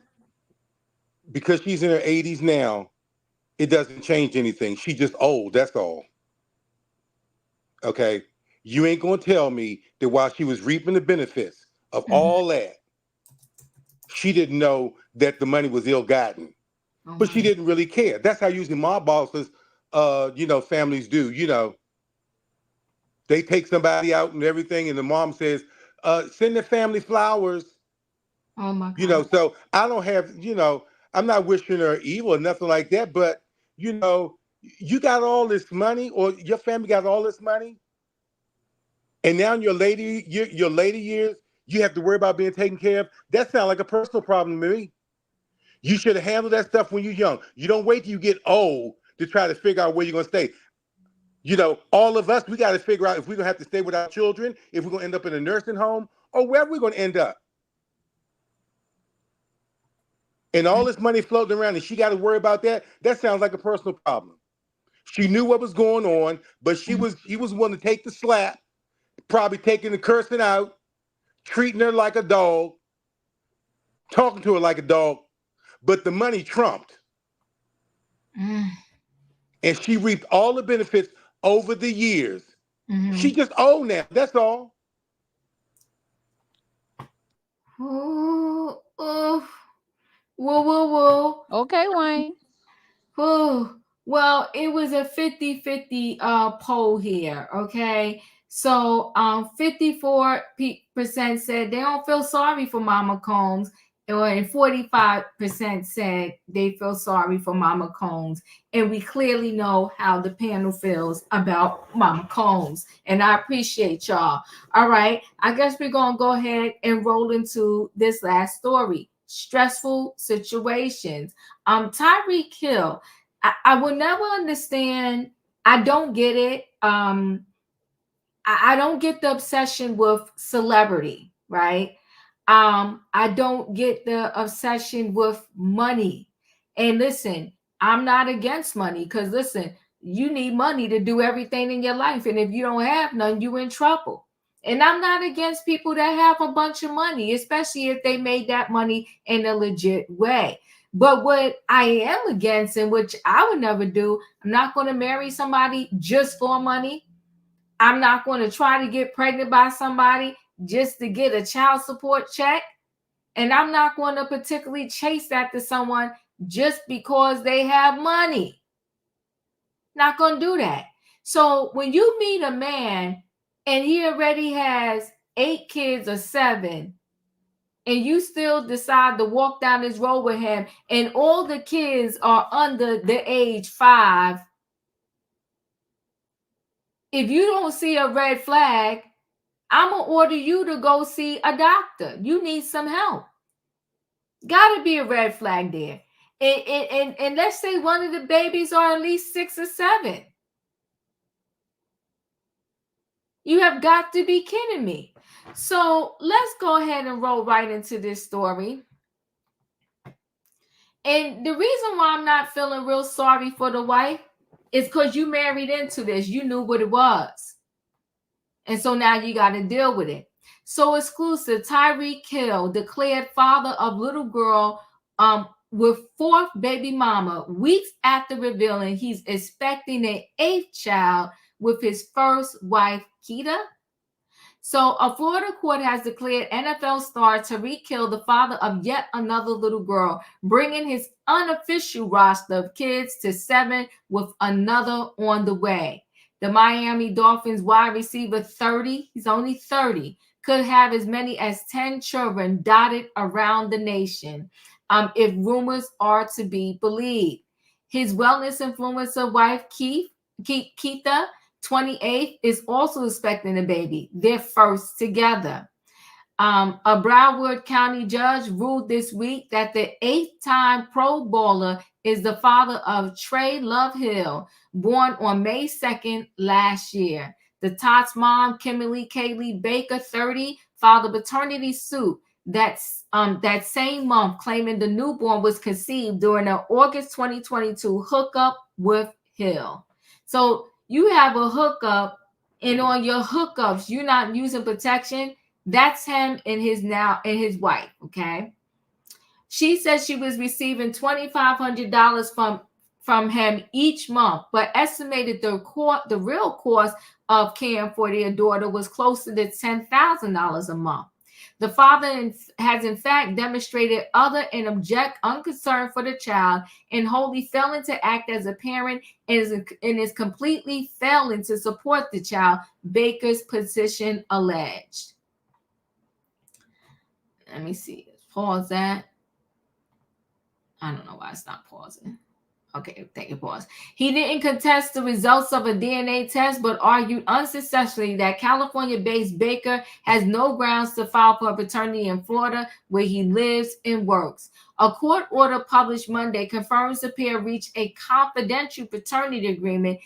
because she's in her 80s now, it doesn't change anything. She's just old, that's all. Okay? You ain't gonna tell me that while she was reaping the benefits of all that, she didn't know that the money was ill-gotten. But she didn't really care. That's how usually mob bosses, families do. You know, they take somebody out and everything, and the mom says, send the family flowers. Oh my God. You know, so I don't have, I'm not wishing her evil or nothing like that, but, you got all this money, or your family got all this money, and now in your later years, you have to worry about being taken care of. That sounds like a personal problem to me. You should have handled that stuff when you're young. You don't wait till you get old to try to figure out where you're going to stay. You know, all of us, we got to figure out if we're going to have to stay with our children, if we're going to end up in a nursing home, or wherever we're going to end up. And all this money floating around, and she got to worry about that. That sounds like a personal problem. She knew what was going on, but she was willing to take the slap, probably taking the cursing out, treating her like a dog, talking to her like a dog, but the money trumped. And she reaped all the benefits over the years. She just old now. That's all. Ooh, whoa. Okay, Wayne. Oh, well, it was a 50-50 poll here, okay? So 54% said they don't feel sorry for Mama Combs, and 45% said they feel sorry for Mama Combs. And we clearly know how the panel feels about Mama Combs. And I appreciate y'all. All right. I guess we're going to go ahead and roll into this last story. Stressful situations. Tyreek Hill. I will never understand. I don't get it. I don't get the obsession with celebrity, right? I don't get the obsession with money. And listen, I'm not against money because listen, you need money to do everything in your life. And if you don't have none, you're in trouble. And I'm not against people that have a bunch of money, especially if they made that money in a legit way. But what I am against, and which I would never do, I'm not going to marry somebody just for money. I'm not going to try to get pregnant by somebody just to get a child support check. And I'm not going to particularly chase after someone just because they have money. Not going to do that. So when you meet a man and he already has 8 kids or 7, and you still decide to walk down this road with him, and all the kids are under the age 5, if you don't see a red flag, I'm going to order you to go see a doctor. You need some help. Got to be a red flag there. And let's say one of the babies are at least 6 or 7. You have got to be kidding me. So let's go ahead and roll right into this story. And the reason why I'm not feeling real sorry for the wife is because you married into this. You knew what it was. And so now you got to deal with it. So exclusive, Tyreek Hill declared father of little girl with 4th baby mama weeks after revealing he's expecting an 8th child with his first wife, Keita. So a Florida court has declared NFL star Tyreek Hill the father of yet another little girl, bringing his unofficial roster of kids to 7 with another on the way. The Miami Dolphins wide receiver 30, he's only 30, could have as many as 10 children dotted around the nation, if rumors are to be believed. His wellness influencer wife, Keita, 28th, is also expecting a baby, their first together. A Broward County judge ruled this week that the 8th-time Pro Bowler is the father of Trey Love Hill, born on May 2nd last year. The Tots mom, Kimberly Kaylee Baker, 30, filed a paternity suit that same month, claiming the newborn was conceived during an August 2022 hookup with Hill. So you have a hookup, and on your hookups, you're not using protection. That's him and his wife, okay? She says she was receiving $2,500 from him each month, but estimated the real cost of caring for their daughter was closer to $10,000 a month. The father has in fact demonstrated utter and abject unconcern for the child and wholly failing to act as a parent and is completely failing to support the child, Baker's petition alleged. Let me see. Pause that. I don't know why it's not pausing. Okay, take a pause. He didn't contest the results of a DNA test, but argued unsuccessfully that California-based Baker has no grounds to file for paternity in Florida, where he lives and works. A court order published Monday confirms the pair reached a confidential paternity agreement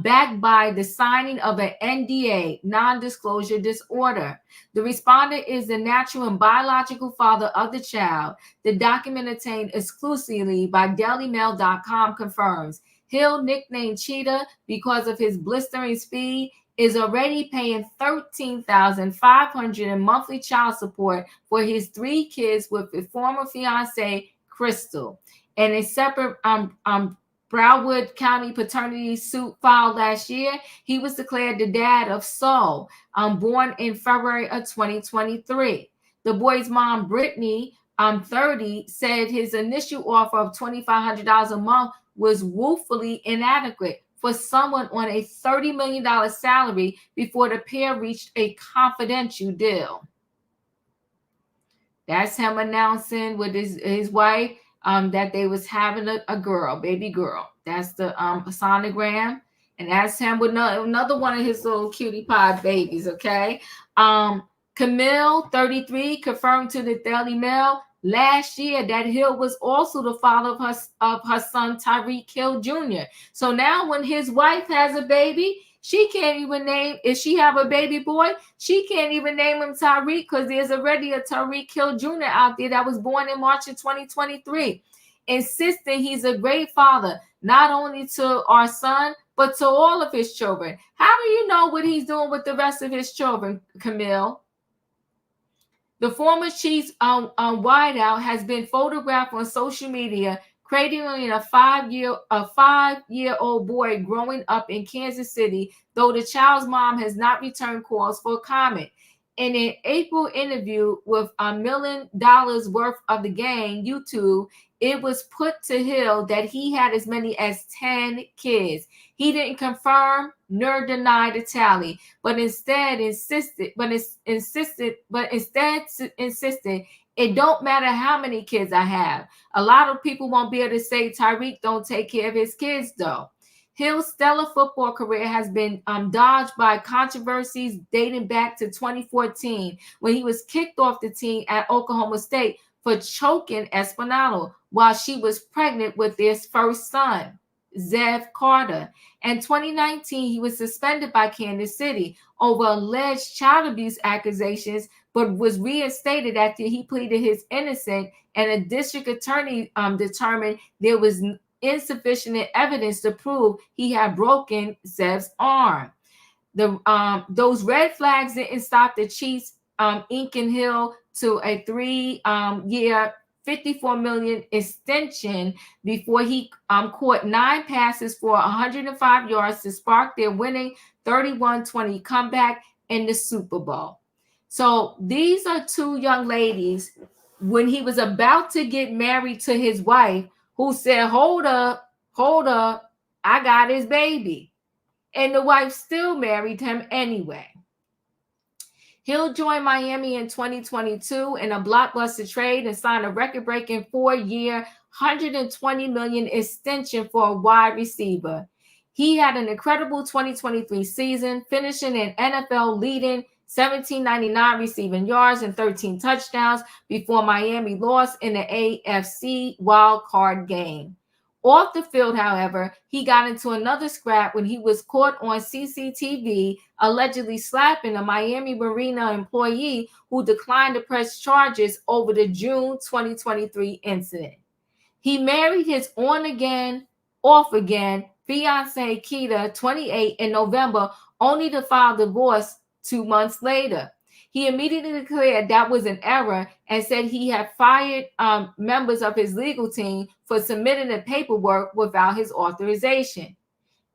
backed by the signing of an NDA, non-disclosure disorder. The respondent is the natural and biological father of the child. The document obtained exclusively by DailyMail.com confirms Hill, nicknamed Cheetah because of his blistering speed, is already paying $13,500 in monthly child support for his 3 kids with his former fiancée, Crystal. And a separate Broward County paternity suit filed last year, he was declared the dad of Saul, born in February of 2023. The boy's mom, Brittany, 30, said his initial offer of $2,500 a month was woefully inadequate for someone on a $30 million salary before the pair reached a confidential deal. That's him announcing with his wife that they was having a girl, baby girl. That's the sonogram. And that's him with another one of his little cutie pie babies, okay? Camille, 33, confirmed to the Daily Mail last year that Hill was also the father of her son, Tyreek Hill Jr. So now when his wife has a baby, she can't even name, if she have a baby boy, she can't even name him Tyreek because there's already a Tyreek Hill Jr. out there that was born in March of 2023, insisting he's a great father, not only to our son, but to all of his children. How do you know what he's doing with the rest of his children, Camille? The former Chiefs wideout has been photographed on social media, cradling a five-year-old boy growing up in Kansas City, though the child's mom has not returned calls for comment. In an April interview with $1 million worth of the gang, YouTube, it was put to Hill that he had as many as 10 kids. He didn't confirm nor deny the tally, but instead insisted it don't matter how many kids I have. A lot of people won't be able to say Tyreek don't take care of his kids though. Hill's stellar football career has been dodged by controversies dating back to 2014 when he was kicked off the team at Oklahoma State for choking Espinado while she was pregnant with their first son, Zev Carter. In 2019, he was suspended by Kansas City over alleged child abuse accusations, but was reinstated after he pleaded his innocence, and a district attorney determined there was insufficient evidence to prove he had broken Zev's arm. Those red flags didn't stop the Chiefs inking Hill to a 3-year, $54 million extension before he caught 9 passes for 105 yards to spark their winning 31-20 comeback in the Super Bowl. So these are two young ladies when he was about to get married to his wife who said, hold up, I got his baby. And the wife still married him anyway. Hill joined Miami in 2022 in a blockbuster trade and signed a record-breaking 4-year, $120 million extension for a wide receiver. He had an incredible 2023 season, finishing in NFL leading 1,799 receiving yards and 13 touchdowns before Miami lost in the AFC wildcard game. Off the field, however, he got into another scrap when he was caught on CCTV allegedly slapping a Miami Marina employee who declined to press charges over the June 2023 incident. He married his on-again, off-again fiancée Keita, 28, in November, only to file divorce 2 months later. He immediately declared that was an error and said he had fired members of his legal team for submitting the paperwork without his authorization.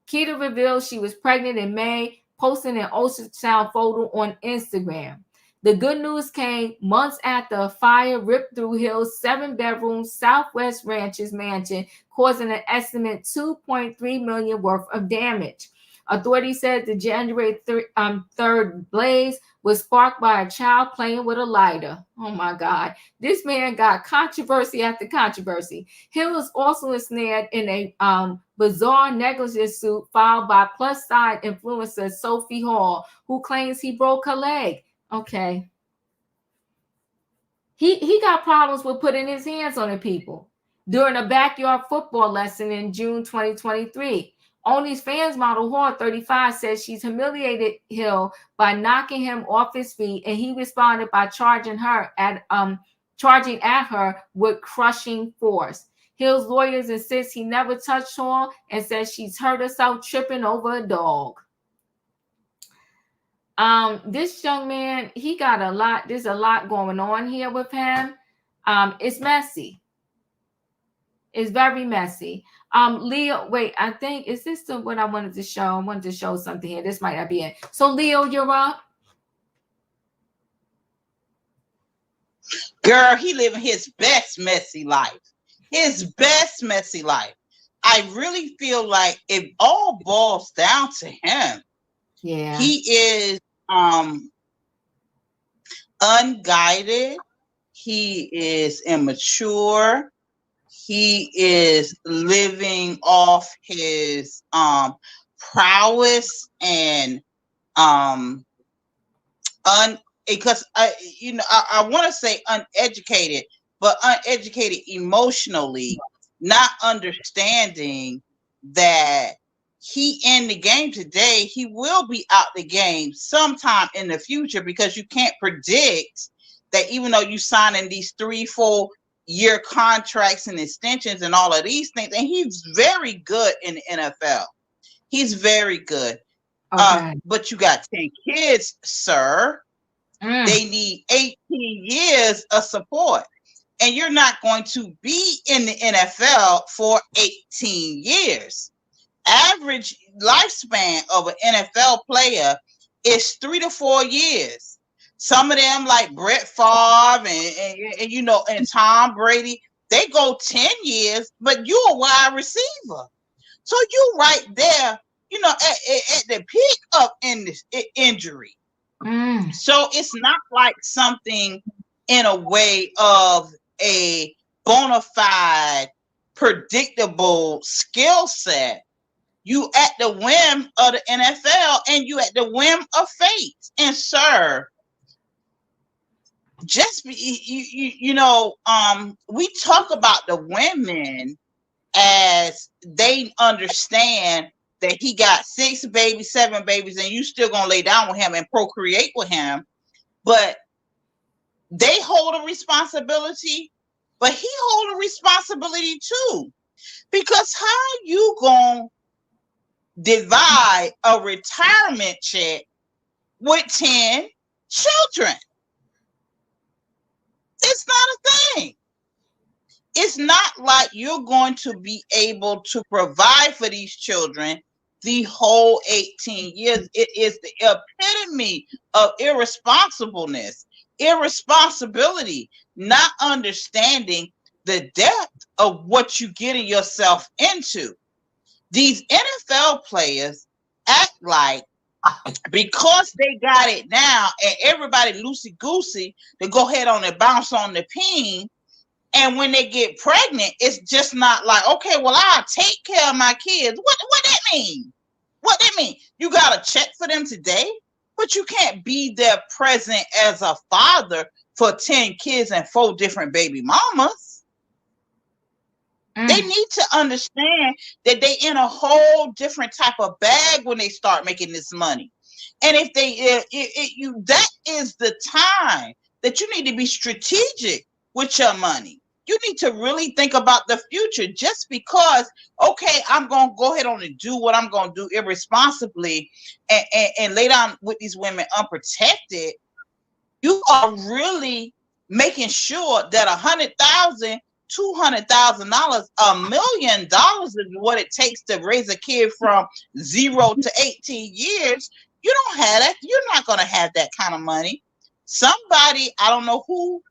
Keita revealed she was pregnant in May, posting an ultrasound photo on Instagram. The good news came months after a fire ripped through Hill's 7-bedroom Southwest Ranches mansion, causing an estimate $2.3 million worth of damage. Authorities said the January 3rd blaze was sparked by a child playing with a lighter. Oh my God. This man got controversy after controversy. Hill was also ensnared in a bizarre negligence suit filed by plus-size influencer Sophie Hall, who claims he broke her leg. Okay. He got problems with putting his hands on the people. During a backyard football lesson in June 2023, OnlyFans model Hall, 35, says she's humiliated Hill by knocking him off his feet, and he responded by charging at her with crushing force. Hill's lawyers insist he never touched Hall and says she's hurt herself tripping over a dog. This young man, he got a lot. There's a lot going on here with him. It's messy. It's very messy. Leo, wait, I think, is this what I wanted to show? I wanted to show something here. This might not be it. So, Leo, you're up. Girl, he living his best messy life. His best messy life. I really feel like it all boils down to him. Yeah. He is unguided. He is immature. He is living off his prowess and because I want to say uneducated, but uneducated emotionally, not understanding that he in the game today, he will be out the game sometime in the future, because you can't predict that, even though you signing these 3-4 year contracts and extensions and all of these things, and he's very good in the NFL. He's very good. Okay. But you got 10 kids, sir. They need 18 years of support. And you're not going to be in the NFL for 18 years. Average lifespan of an NFL player is 3 to 4 years. Some of them, like Brett Favre and Tom Brady, they go 10 years, but you're a wide receiver. So you right there, at the peak of injury. So it's not like something in a way of a bona fide, predictable skill set. You at the whim of the NFL, and you at the whim of fate. And sir, just we talk about the women as they understand that he got 6 babies, 7 babies, and you still gonna lay down with him and procreate with him. But they hold a responsibility, but he hold a responsibility too. Because how you gonna divide a retirement check with 10 children? It's not a thing. It's not like you're going to be able to provide for these children the whole 18 years. It is the epitome of irresponsibleness, irresponsibility, not understanding the depth of what you're getting yourself into. These NFL players act like, because they got it now and everybody loosey-goosey, to go ahead on and bounce on the peen. And when they get pregnant, it's just not like, okay, well, I'll take care of my kids. What that mean? What that mean? You got to check for them today, but you can't be there present as a father for 10 kids and 4 different baby mamas. They need to understand that they in a whole different type of bag when they start making this money. And if that is the time that you need to be strategic with your money. You need to really think about the future. Just because, okay, I'm going to go ahead on and do what I'm going to do irresponsibly and lay down with these women unprotected, you are really making sure that $100,000, $200,000, $1 million is what it takes to raise a kid from 0 to 18 years. You don't have that. You're not going to have that kind of money. Somebody, I don't know who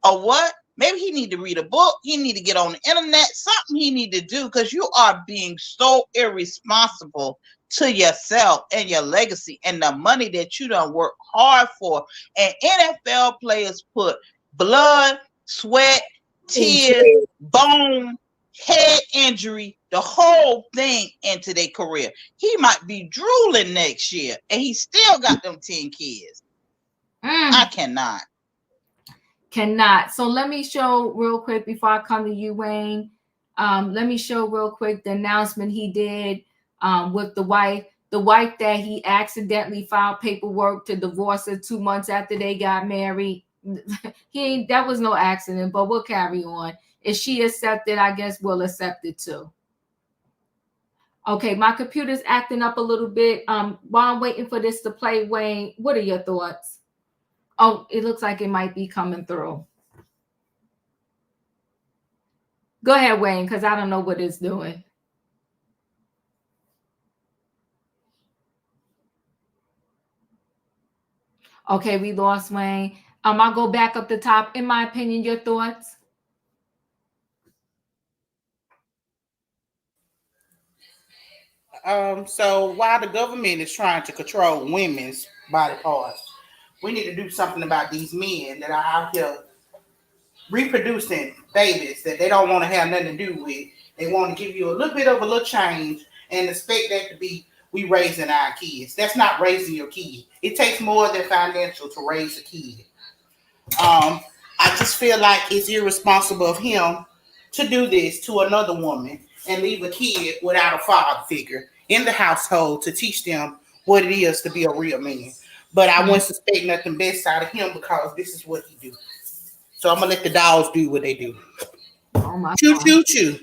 or what, maybe he need to read a book. He need to get on the internet. Something he need to do, because you are being so irresponsible to yourself and your legacy and the money that you done work hard for. And NFL players put blood, sweat, tears, bone, head injury, the whole thing into their career. He might be drooling next year, and he still got them 10 kids. I cannot. So let me show real quick before I come to you, Wayne. Let me show real quick the announcement he did with the wife that he accidentally filed paperwork to divorce her 2 months after they got married. That was no accident, but we'll carry on. If she accepted, I guess we'll accept it too. Okay, my computer's acting up a little bit. While I'm waiting for this to play, Wayne, what are your thoughts? Oh, it looks like it might be coming through. Go ahead, Wayne, because I don't know what it's doing. Okay, we lost Wayne. I'll go back up the top. In my opinion, your thoughts? So while the government is trying to control women's body parts, we need to do something about these men that are out here reproducing babies that they don't want to have nothing to do with. They want to give you a little bit of a little change and expect that to be we raising our kids. That's not raising your kid. It takes more than financial to raise a kid. I just feel like it's irresponsible of him to do this to another woman and leave a kid without a father figure in the household to teach them what it is to be a real man. But I wouldn't suspect nothing best out of him because this is what he do. So I'm gonna let the dogs do what they do. Oh my Choo God. choo choo.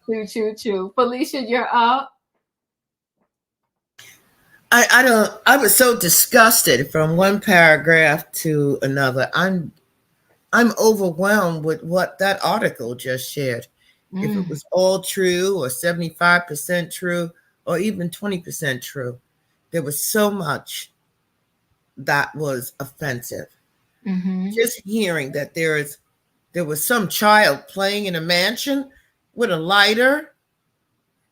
Choo choo choo. Felicia, you're up. I was so disgusted from one paragraph to another. I'm overwhelmed with what that article just shared. If it was all true or 75% true or even 20% true, there was so much that was offensive. Just hearing that there was some child playing in a mansion with a lighter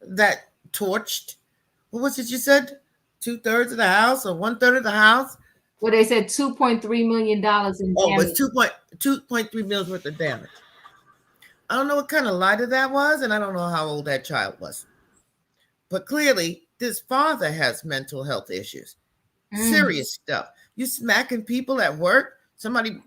that torched, what was it you said? 2/3 of the house or 1/3 of the house? Well, they said $2.3 million in damage. Oh, it was 2.3 mils worth of damage. I don't know what kind of lighter that was, and I don't know how old that child was. But clearly, this father has mental health issues. Serious stuff. You smacking people at work, somebody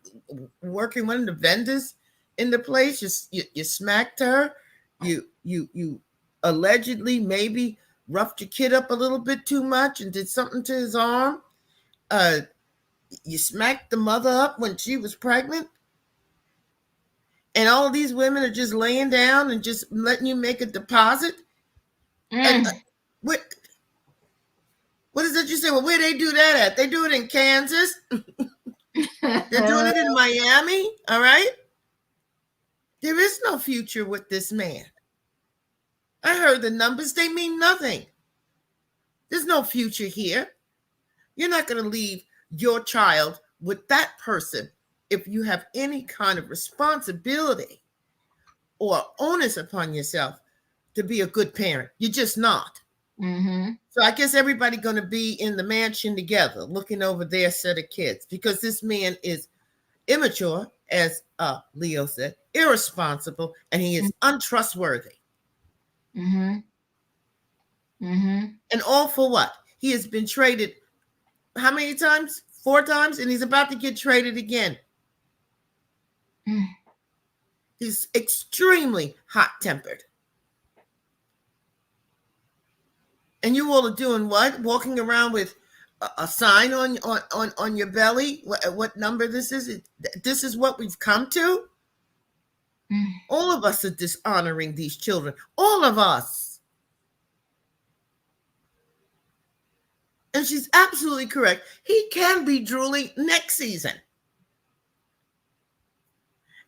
working one of the vendors in the place, you smacked her, you allegedly maybe roughed your kid up a little bit too much and did something to his arm. You smacked the mother up when she was pregnant. And all of these women are just laying down and just letting you make a deposit. And what is it you say? Well, where they do that at? They do it in Kansas. They're doing it in Miami. All right. There is no future with this man. I heard the numbers. They mean nothing. There's no future here. You're not going to leave your child with that person if you have any kind of responsibility or onus upon yourself to be a good parent. You're just not. So I guess everybody going to be in the mansion together, looking over their set of kids, because this man is immature, as Leo said, irresponsible, and he is untrustworthy. And all for what? He has been traded how many times? 4 times, and he's about to get traded again. He's extremely hot-tempered. And you all are doing what? Walking around with a sign on your belly? What number this is? This is what we've come to? All of us are dishonoring these children. All of us. And she's absolutely correct. He can be drooling next season.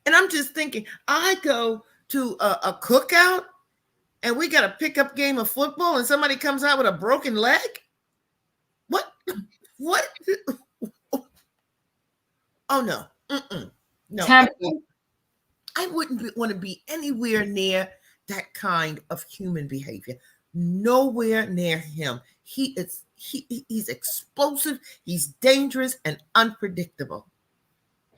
And I'm just thinking, I go to a cookout and we got a pickup game of football and somebody comes out with a broken leg? What? Oh, no. No. I wouldn't want to be anywhere near that kind of human behavior. Nowhere near him. He's explosive, he's dangerous and unpredictable.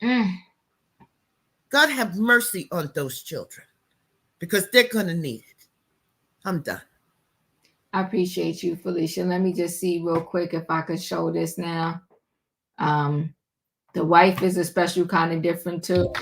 God have mercy on those children because they're going to need it. I'm done. I appreciate you, Felicia. Let me just see real quick if I could show this now. The wife is a special kind of different too.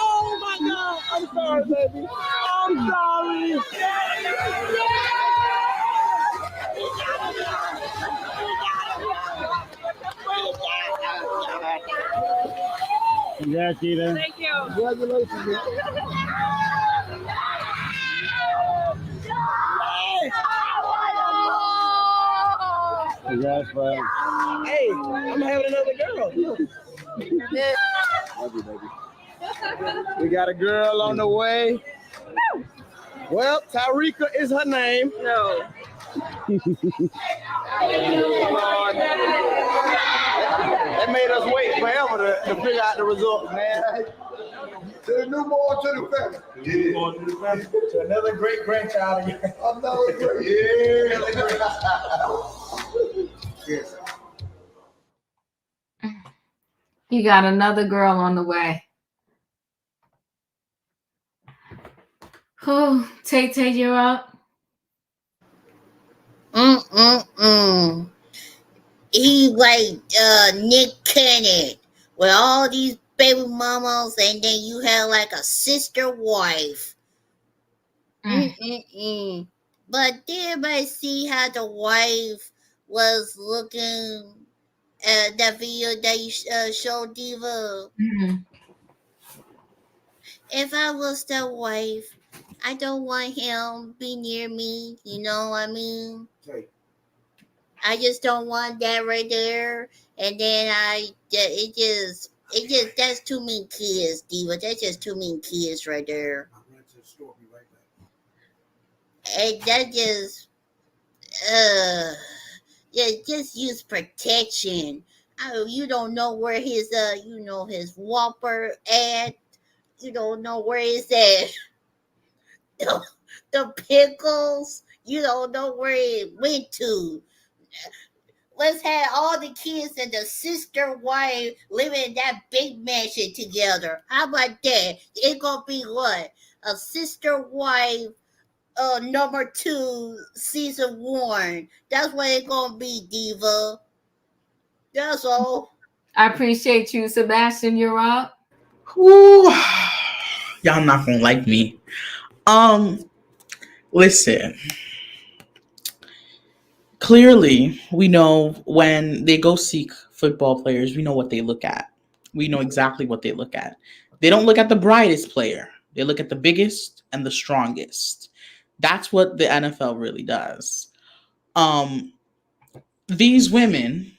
Oh my God! I'm sorry, baby. I'm sorry. Congrats, Keita. Thank you. Congratulations. Congrats, bud. Hey, I'm having another girl. Yeah. Love you, baby. We got a girl on the way. Well, Tyreek is her name. No. That made us wait forever to figure out the results, man. To the newborn, to the family. Yeah. To another great grandchild. Another great. Yeah. Yes. You got another girl on the way. Oh, Tay, you're up. He like Nick Cannon with all these baby mamas, and then you have like a sister wife. But did everybody see how the wife was looking at that video that you showed, Diva? If I was the wife, I don't want him be near me. You know what I mean? Okay. I just don't want that right there. And then it just that's too many kids, Diva. That's just too many kids right there. I'm going to the store. Be right back. And that just just use protection. You don't know where his his whopper at. You don't know where it's at. The pickles. You don't know where it went to. Let's have all the kids and the sister wife living in that big mansion together. How about that? It's gonna be what? A sister wife number 2 season 1. That's what it's gonna be, Diva. That's all. I appreciate you, Sebastian. You're up. Ooh, y'all not gonna like me. Listen. Clearly, we know when they go seek football players, we know what they look at. We know exactly what they look at. They don't look at the brightest player. They look at the biggest and the strongest. That's what the NFL really does. These women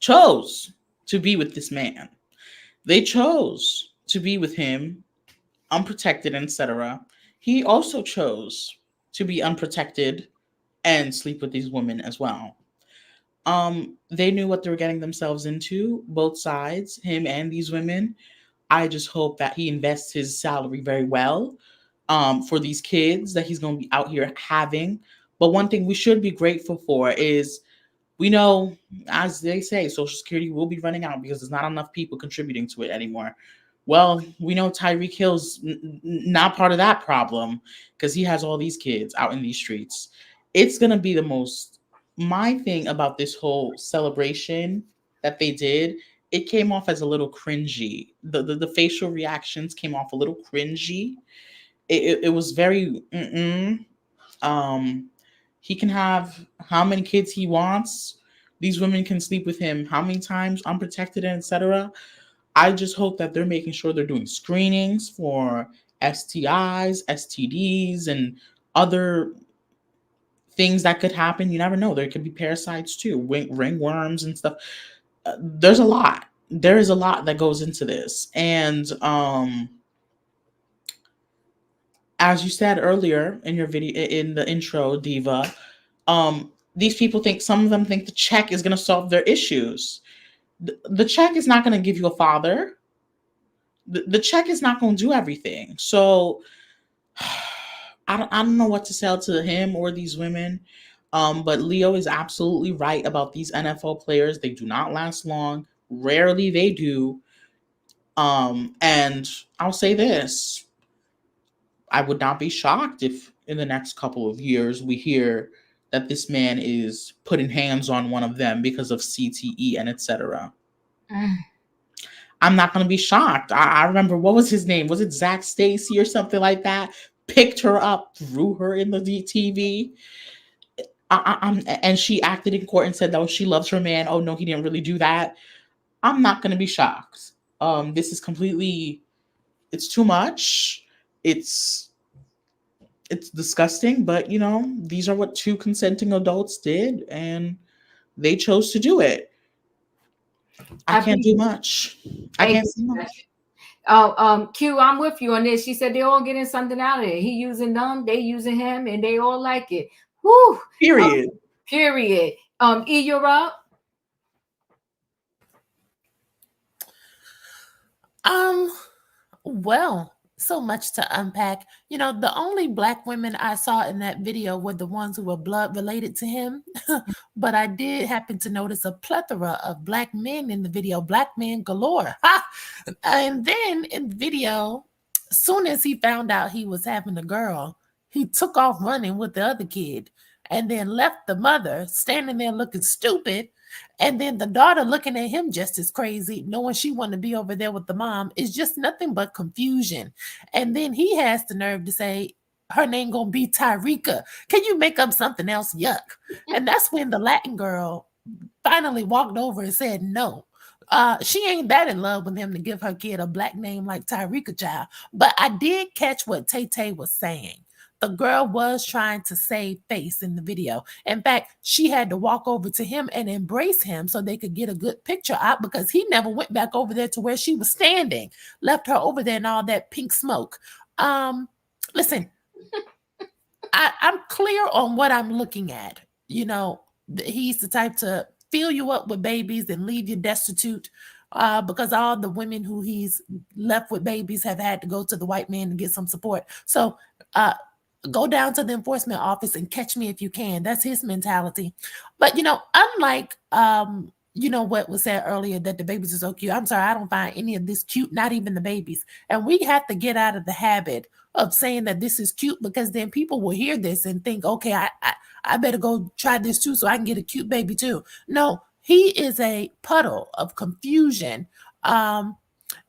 chose to be with this man. They chose to be with him unprotected, etc. He also chose to be unprotected and sleep with these women as well. They knew what they were getting themselves into, both sides, him and these women. I just hope that he invests his salary very well for these kids that he's going to be out here having. But one thing we should be grateful for is we know, as they say, Social Security will be running out because there's not enough people contributing to it anymore. Well, we know Tyreek Hill's not part of that problem because he has all these kids out in these streets. It's going to be the most, my thing about this whole celebration that they did, it came off as a little cringy. The facial reactions came off a little cringy. It was very, he can have how many kids he wants. These women can sleep with him how many times, unprotected, etc. I just hope that they're making sure they're doing screenings for STIs, STDs, and other things that could happen. You never know. There could be parasites too, ringworms and stuff. There's a lot. There is a lot that goes into this. And as you said earlier in your video, in the intro, Diva, these people think, some of them think the check is going to solve their issues. The check is not going to give you a father. The check is not going to do everything. So I don't know what to sell to him or these women. But Leo is absolutely right about these NFL players. They do not last long. Rarely they do. And I'll say this. I would not be shocked if in the next couple of years we hear that this man is putting hands on one of them because of CTE and etc. I'm not going to be shocked. I remember, what was his name? Was it Zach Stacy or something like that? Picked her up, threw her in the TV. And she acted in court and said, oh, she loves her man. Oh, no, he didn't really do that. I'm not going to be shocked. This is completely, it's too much. It's it's disgusting, but these are what two consenting adults did, and they chose to do it. I can't do much. I can't say much. Q, I'm with you on this. She said they're all getting something out of it. He using them, they using him, and they all like it. Whoo. Period. Period. E, you're up. Well, so much to unpack. The only black women I saw in that video were the ones who were blood related to him. But I did happen to notice a plethora of black men in the video, black men galore. And then in the video, soon as he found out he was having a girl, he took off running with the other kid and then left the mother standing there looking stupid. And then the daughter looking at him just as crazy, knowing she wanted to be over there with the mom, is just nothing but confusion. And then he has the nerve to say, her name gonna be Tyreeka. Can you make up something else? Yuck. And that's when the Latin girl finally walked over and said no. She ain't that in love with him to give her kid a black name like Tyreeka child. But I did catch what Tay was saying. The girl was trying to save face in the video. In fact, she had to walk over to him and embrace him so they could get a good picture out, because he never went back over there to where she was standing, left her over there in all that pink smoke. Listen, I'm clear on what I'm looking at. He's the type to fill you up with babies and leave you destitute, because all the women who he's left with babies have had to go to the white man to get some support. So go down to the enforcement office and catch me if you can. That's his mentality. But unlike what was said earlier, that the babies are so cute. I'm sorry, I don't find any of this cute, not even the babies. And we have to get out of the habit of saying that this is cute, because then people will hear this and think, okay, I better go try this too so I can get a cute baby too. No, he is a puddle of confusion.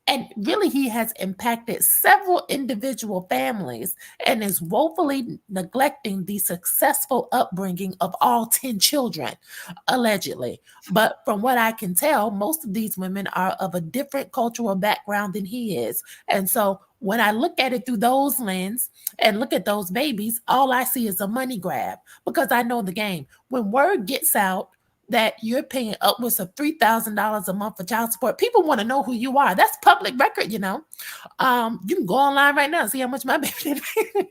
And really, he has impacted several individual families and is woefully neglecting the successful upbringing of all 10 children, allegedly. But from what I can tell, most of these women are of a different cultural background than he is. And so when I look at it through those lens and look at those babies, all I see is a money grab, because I know the game. When word gets out that you're paying upwards of $3,000 a month for child support, people want to know who you are. That's public record, You can go online right now and see how much my baby did.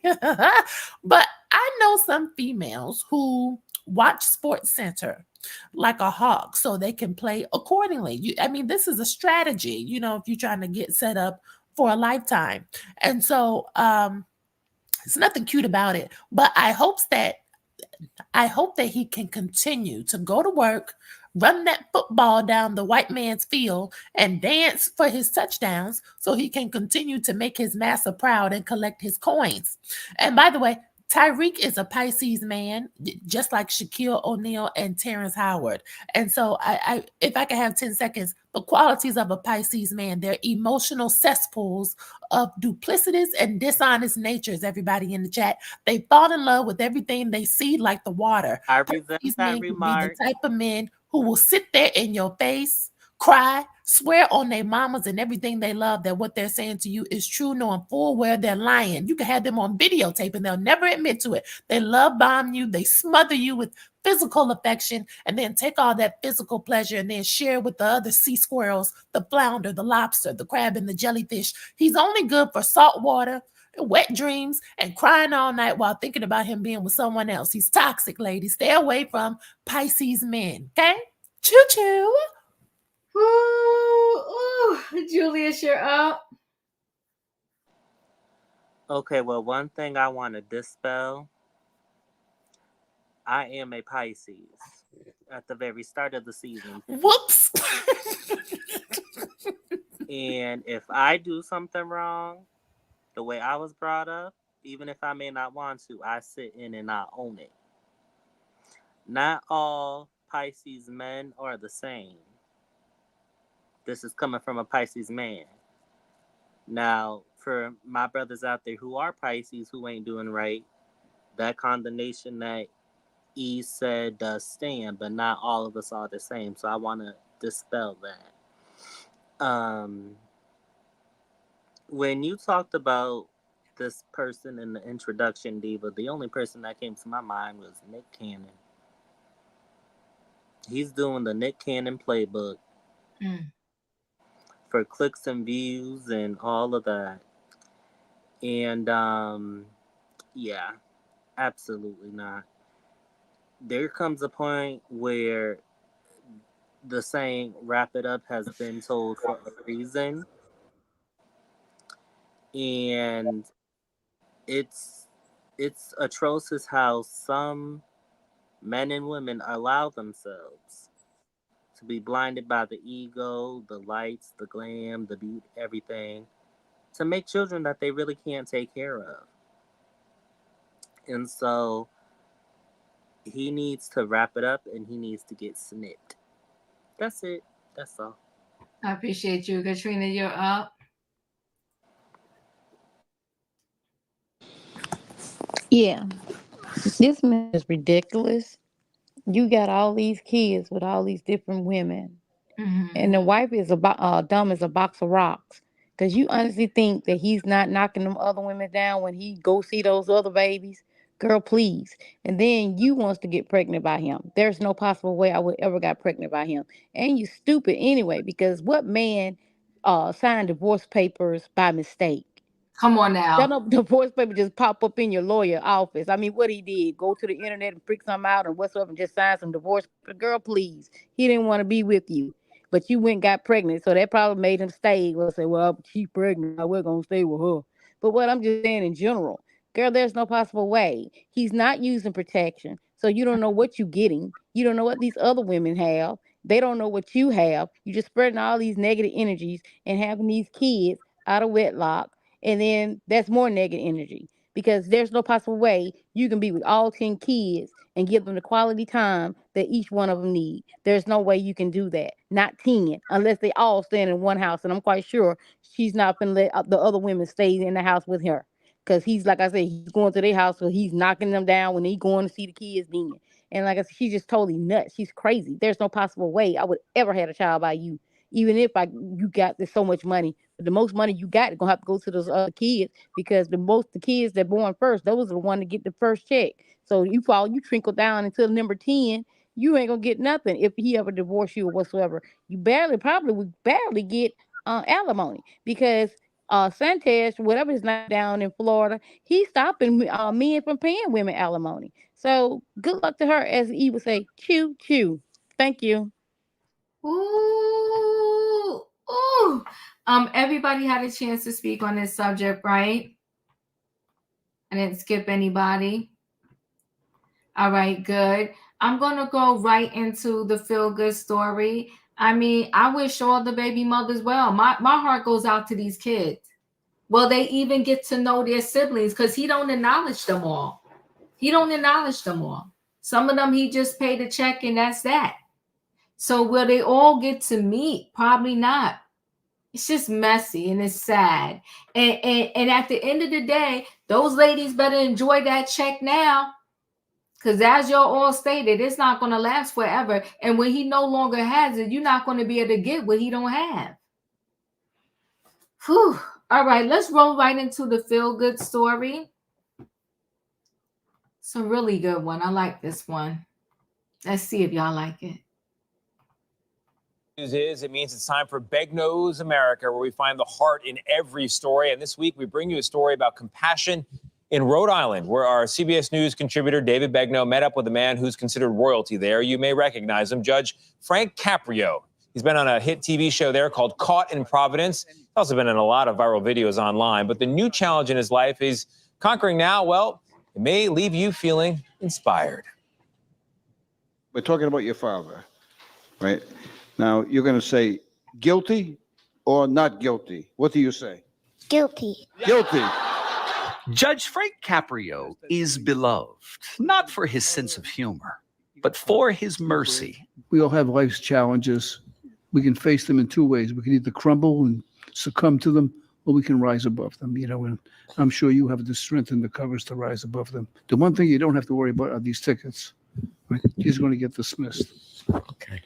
But I know some females who watch Sports Center like a hawk so they can play accordingly. This is a strategy, if you're trying to get set up for a lifetime. And so it's nothing cute about it. But I hope that he can continue to go to work, run that football down the white man's field, and dance for his touchdowns so he can continue to make his massa proud and collect his coins. And by the way, Tyreek is a Pisces man, just like Shaquille O'Neal and Terrence Howard. And so if I could have 10 seconds, the qualities of a Pisces man, they're emotional cesspools of duplicities and dishonest natures, everybody in the chat. They fall in love with everything they see like the water. I resent Pisces that men can remark. be the type of men who will sit there in your face, cry, swear on their mamas and everything they love that what they're saying to you is true, knowing full well they're lying. You can have them on videotape and they'll never admit to it. They love bomb you. They smother you with physical affection and then take all that physical pleasure and then share with the other sea squirrels, the flounder, the lobster, the crab, and the jellyfish. He's only good for salt water, wet dreams, and crying all night while thinking about him being with someone else. He's toxic, ladies. Stay away from Pisces men, okay? Choo-choo. Ooh, Julius, you're up. Okay, well, one thing I want to dispel. I am a Pisces at the very start of the season. Whoops. And if I do something wrong, the way I was brought up, even if I may not want to, I sit in and I own it. Not all Pisces men are the same. This is coming from a Pisces man. Now, for my brothers out there who are Pisces who ain't doing right, that condemnation that E said does stand, but not all of us are the same. So I want to dispel that. When you talked about this person in the introduction, Diva, the only person that came to my mind was Nick Cannon. He's doing the Nick Cannon playbook for clicks and views and all of that. And yeah, absolutely not. There comes a point where the saying "wrap it up" has been told for a reason, and it's atrocious how some men and women allow themselves to be blinded by the ego, the lights, the glam, the beauty, everything, to make children that they really can't take care of. And so he needs to wrap it up and he needs to get snipped. That's it. That's all. I appreciate you. Katrina, you're up. Yeah, this man is ridiculous. You got all these kids with all these different women, and the wife is dumb as a box of rocks. Cause you honestly think that he's not knocking them other women down when he go see those other babies? Girl, please. And then you wants to get pregnant by him. There's no possible way I would ever got pregnant by him. And you stupid anyway, because what man signed divorce papers by mistake? Come on now. That no divorce paper just pop up in your lawyer office. I mean, what he did, go to the internet and freak something out and whatsoever and just sign some divorce. Girl, please. He didn't want to be with you. But you went and got pregnant. So that probably made him stay. Well, say, well, she's pregnant. We're going to stay with her. But what I'm just saying in general, girl, there's no possible way. He's not using protection. So you don't know what you're getting. You don't know what these other women have. They don't know what you have. You're just spreading all these negative energies and having these kids out of wedlock. And then that's more negative energy because there's no possible way you can be with all 10 kids and give them the quality time that each one of them need. There's no way you can do that. Not 10, unless they all stand in one house. And I'm quite sure she's not going to let the other women stay in the house with her. Because he's, like I said, he's going to their house, so he's knocking them down when they going to see the kids then. And like I said, she's just totally nuts. She's crazy. There's no possible way I would ever have a child by you. Even if you got this so much money, but the most money you got is gonna have to go to those other kids because the kids that born first, those are the one to get the first check. So you trickle down until number 10, you ain't gonna get nothing if he ever divorce you or whatsoever. You would barely get alimony because Sanchez, whatever his name down in Florida, he's stopping men from paying women alimony. So good luck to her, as E would say, chew chew. Thank you. Ooh. Everybody had a chance to speak on this subject, right? I didn't skip anybody. All right, good. I'm gonna go right into the feel-good story. I mean, I wish all the baby mothers well. My heart goes out to these kids. Well, they even get to know their siblings because he don't acknowledge them all. Some of them he just paid a check and that's that. So will they all get to meet? Probably not. It's just messy and it's sad. And at the end of the day, those ladies better enjoy that check now. Because as y'all all stated, it's not going to last forever. And when he no longer has it, you're not going to be able to get what he don't have. Whew. All right, let's roll right into the feel-good story. It's a really good one. I like this one. Let's see if y'all like it. News is it means it's time for Begno's America, where we find the heart in every story. And this week we bring you a story about compassion in Rhode Island, where our CBS News contributor David Begno met up with a man who's considered royalty there. You may recognize him, Judge Frank Caprio. He's been on a hit TV show there called Caught in Providence. He's also been in a lot of viral videos online. But the new challenge in his life he's conquering now, well, it may leave you feeling inspired. We're talking about your father, right? Now, you're going to say guilty or not guilty. What do you say? Guilty. Guilty. Judge Frank Caprio is beloved, not for his sense of humor, but for his mercy. We all have life's challenges. We can face them in two ways. We can either crumble and succumb to them, or we can rise above them, and I'm sure you have the strength and the courage to rise above them. The one thing you don't have to worry about are these tickets. Right? He's going to get dismissed. Okay.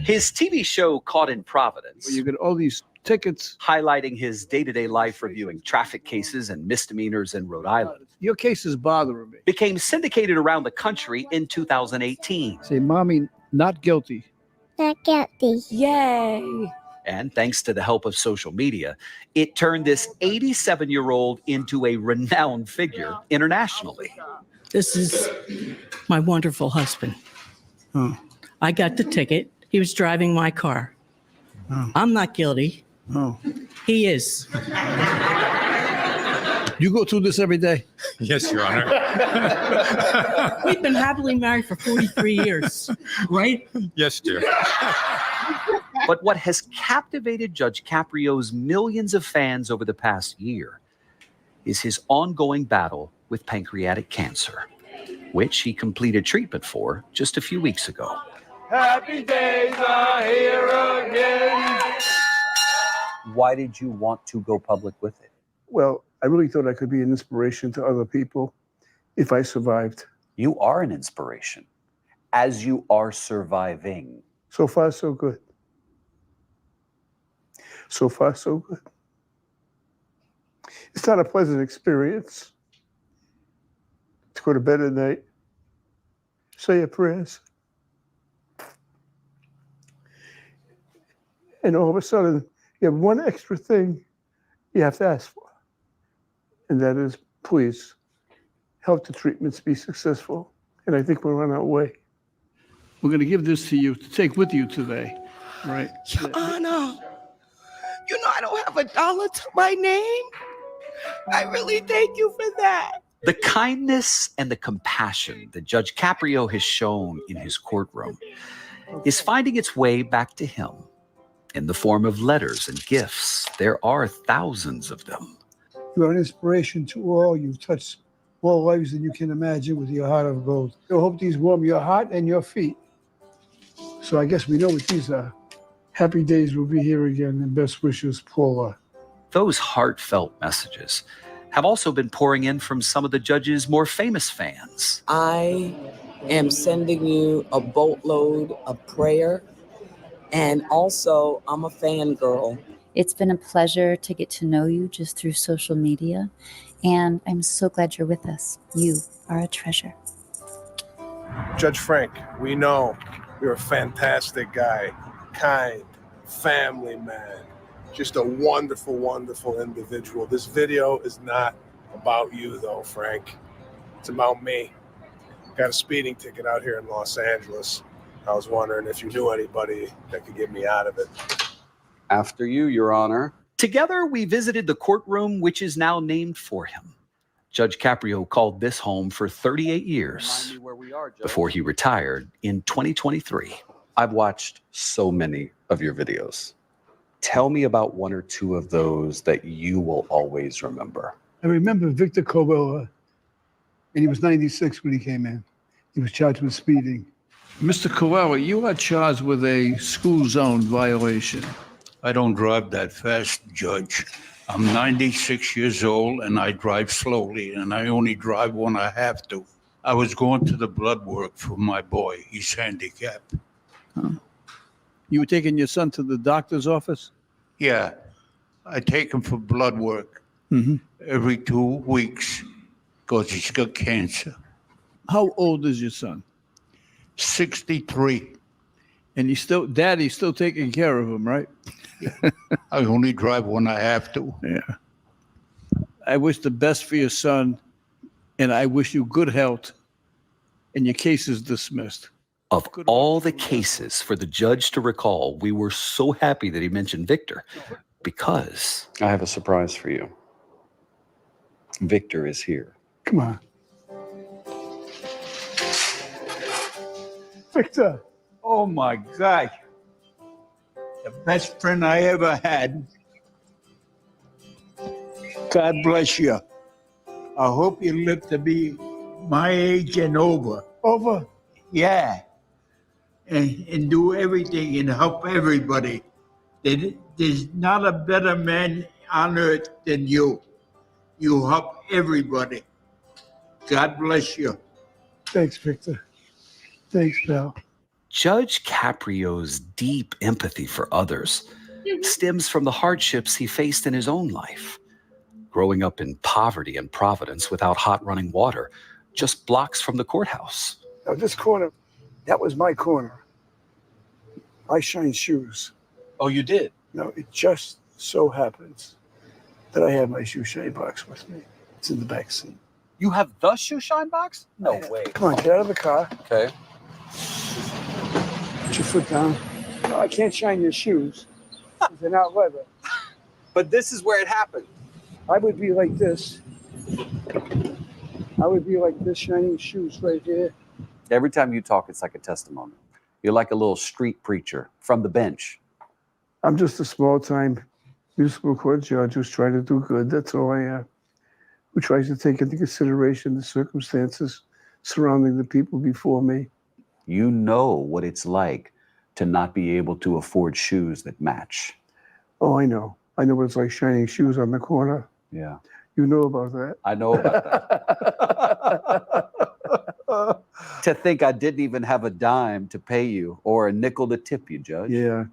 His TV show Caught in Providence. You get all these tickets. highlighting his day-to-day life reviewing traffic cases and misdemeanors in Rhode Island. Your case is bothering me. Became syndicated around the country in 2018. Say, Mommy, not guilty. Not guilty. Yay. And thanks to the help of social media, it turned this 87-year-old into a renowned figure internationally. This is my wonderful husband. Oh. I got the ticket. He was driving my car. Oh. I'm not guilty. Oh. He is. You go through this every day? Yes, Your Honor. We've been happily married for 43 years, right? Yes, dear. But what has captivated Judge Caprio's millions of fans over the past year is his ongoing battle with pancreatic cancer, which he completed treatment for just a few weeks ago. Happy days are here again. Why did you want to go public with it? Well, I really thought I could be an inspiration to other people if I survived. You are an inspiration, as you are surviving. So far, so good. So far, so good. It's not a pleasant experience to go to bed at night, say your prayers, and all of a sudden, you have one extra thing you have to ask for, and that is, please, help the treatments be successful. And I think we're on our way. We're going to give this to you to take with you today, right? Your Honor, you know I don't have $1 to my name. I really thank you for that. The kindness and the compassion that Judge Caprio has shown in his courtroom is finding its way back to him in the form of letters and gifts. There are thousands of them. You are an inspiration to all. You've touched more lives than you can imagine with your heart of gold. I hope these warm your heart and your feet. So I guess we know what these are. Happy days will be here again, and best wishes, Paula. Those heartfelt messages have also been pouring in from some of the judge's more famous fans. I am sending you a boatload of prayer. And also, I'm a fangirl. It's been a pleasure to get to know you just through social media. And I'm so glad you're with us. You are a treasure. Judge Frank, we know you're a fantastic guy, kind, family man, just a wonderful, wonderful individual. This video is not about you, though, Frank. It's about me. Got a speeding ticket out here in Los Angeles. I was wondering if you knew anybody that could get me out of it. After you, Your Honor. Together, we visited the courtroom, which is now named for him. Judge Caprio called this home for 38 years before he retired in 2023. I've watched so many of your videos. Tell me about one or two of those that you will always remember. I remember Victor Covella, and he was 96 when he came in. He was charged with speeding. Mr. Covella, you are charged with a school zone violation. I don't drive that fast, Judge. I'm 96 years old and I drive slowly, and I only drive when I have to. I was going to the blood work for my boy. He's handicapped. Huh. You were taking your son to the doctor's office? Yeah, I take him for blood work every 2 weeks because he's got cancer. How old is your son? 63. And Daddy's still taking care of him, right? I only drive when I have to. Yeah. I wish the best for your son, and I wish you good health, and your case is dismissed. Of all the cases for the judge to recall, we were so happy that he mentioned Victor because... I have a surprise for you. Victor is here. Come on. Victor. Oh my gosh. The best friend I ever had. God bless you. I hope you live to be my age and over. Over? Yeah. And do everything and help everybody. There's not a better man on earth than you. You help everybody. God bless you. Thanks, Victor. Thanks, pal. Judge Caprio's deep empathy for others stems from the hardships he faced in his own life. Growing up in poverty in Providence without hot running water, just blocks from the courthouse. Now, this corner, that was my corner. I shined shoes. Oh, you did? Now, it just so happens that I have my shoe shine box with me. It's in the back seat. You have the shoe shine box? No way. Come on, get out of the car. Okay. Put your foot down. No, I can't shine your shoes. They're not leather. But this is where it happened. I would be like this. I would be like this, shining shoes right here. Every time you talk, it's like a testimony. You're like a little street preacher from the bench. I'm just a small-time municipal court judge who's trying to do good. That's all I am. Who tries to take into consideration the circumstances surrounding the people before me. You know what it's like to not be able to afford shoes that match. Oh, I know. I know what it's like shining shoes on the corner. Yeah. You know about that. I know about that. To think I didn't even have a dime to pay you or a nickel to tip you, Judge. Yeah.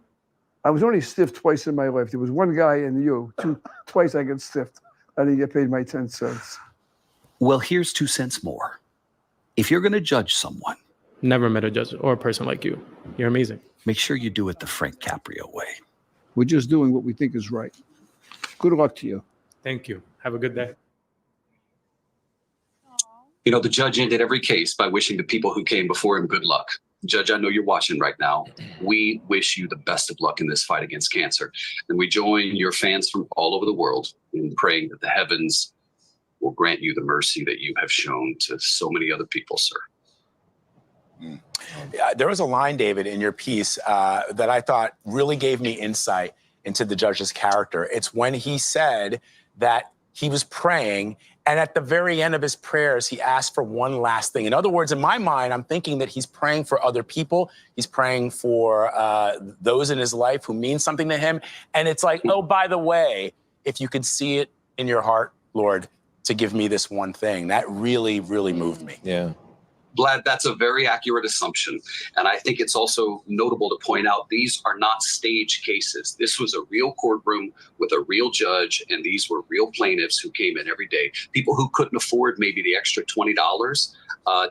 I was only stiffed twice in my life. There was one guy and you. Twice I got stiffed. I didn't get paid my 10 cents. Well, here's 2 cents more. If you're going to judge someone, never met a judge or a person like you. You're amazing. Make sure you do it the Frank Caprio way. We're just doing what we think is right. Good luck to you. Thank you. Have a good day. You know, the judge ended every case by wishing the people who came before him good luck. Judge, I know you're watching right now. We wish you the best of luck in this fight against cancer. And we join your fans from all over the world in praying that the heavens will grant you the mercy that you have shown to so many other people, sir. There was a line, David, in your piece that I thought really gave me insight into the judge's character. It's when he said that he was praying, and at the very end of his prayers, he asked for one last thing. In other words, in my mind, I'm thinking that he's praying for other people. He's praying for those in his life who mean something to him. And it's like, oh, by the way, if you could see it in your heart, Lord, to give me this one thing. That really, really moved me. Yeah. Vlad, that's a very accurate assumption. And I think it's also notable to point out these are not staged cases. This was a real courtroom with a real judge, and these were real plaintiffs who came in every day. People who couldn't afford maybe the extra $20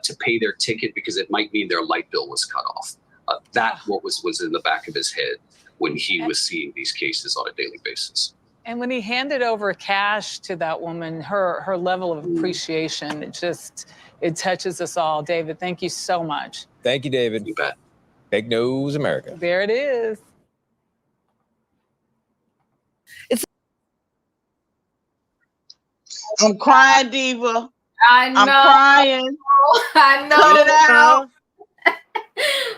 to pay their ticket because it might mean their light bill was cut off. That's what was in the back of his head when he was seeing these cases on a daily basis. And when he handed over cash to that woman, her level of appreciation, it touches us all. David, thank you so much. Thank you, David. You bet. Big News America. There it is. I'm crying, Diva. I know. I'm crying. I know. Cut it out.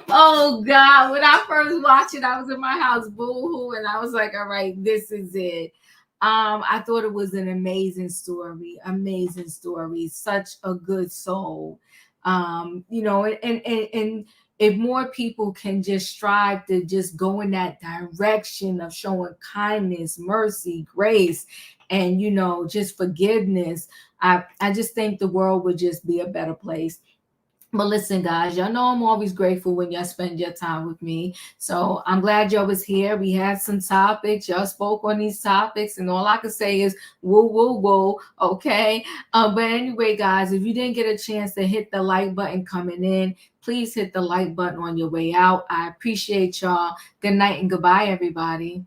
Oh God! When I first watched it, I was in my house boo-hoo, and I was like, "All right, this is it." I thought it was an amazing story. Such a good soul. You know, and if more people can just strive to just go in that direction of showing kindness, mercy, grace, and just forgiveness, I just think the world would just be a better place. But listen, guys, y'all know I'm always grateful when y'all spend your time with me. So I'm glad y'all was here. We had some topics. Y'all spoke on these topics, and all I can say is woo, woo, woo. Okay. But anyway, guys, if you didn't get a chance to hit the like button coming in, please hit the like button on your way out. I appreciate y'all. Good night and goodbye, everybody.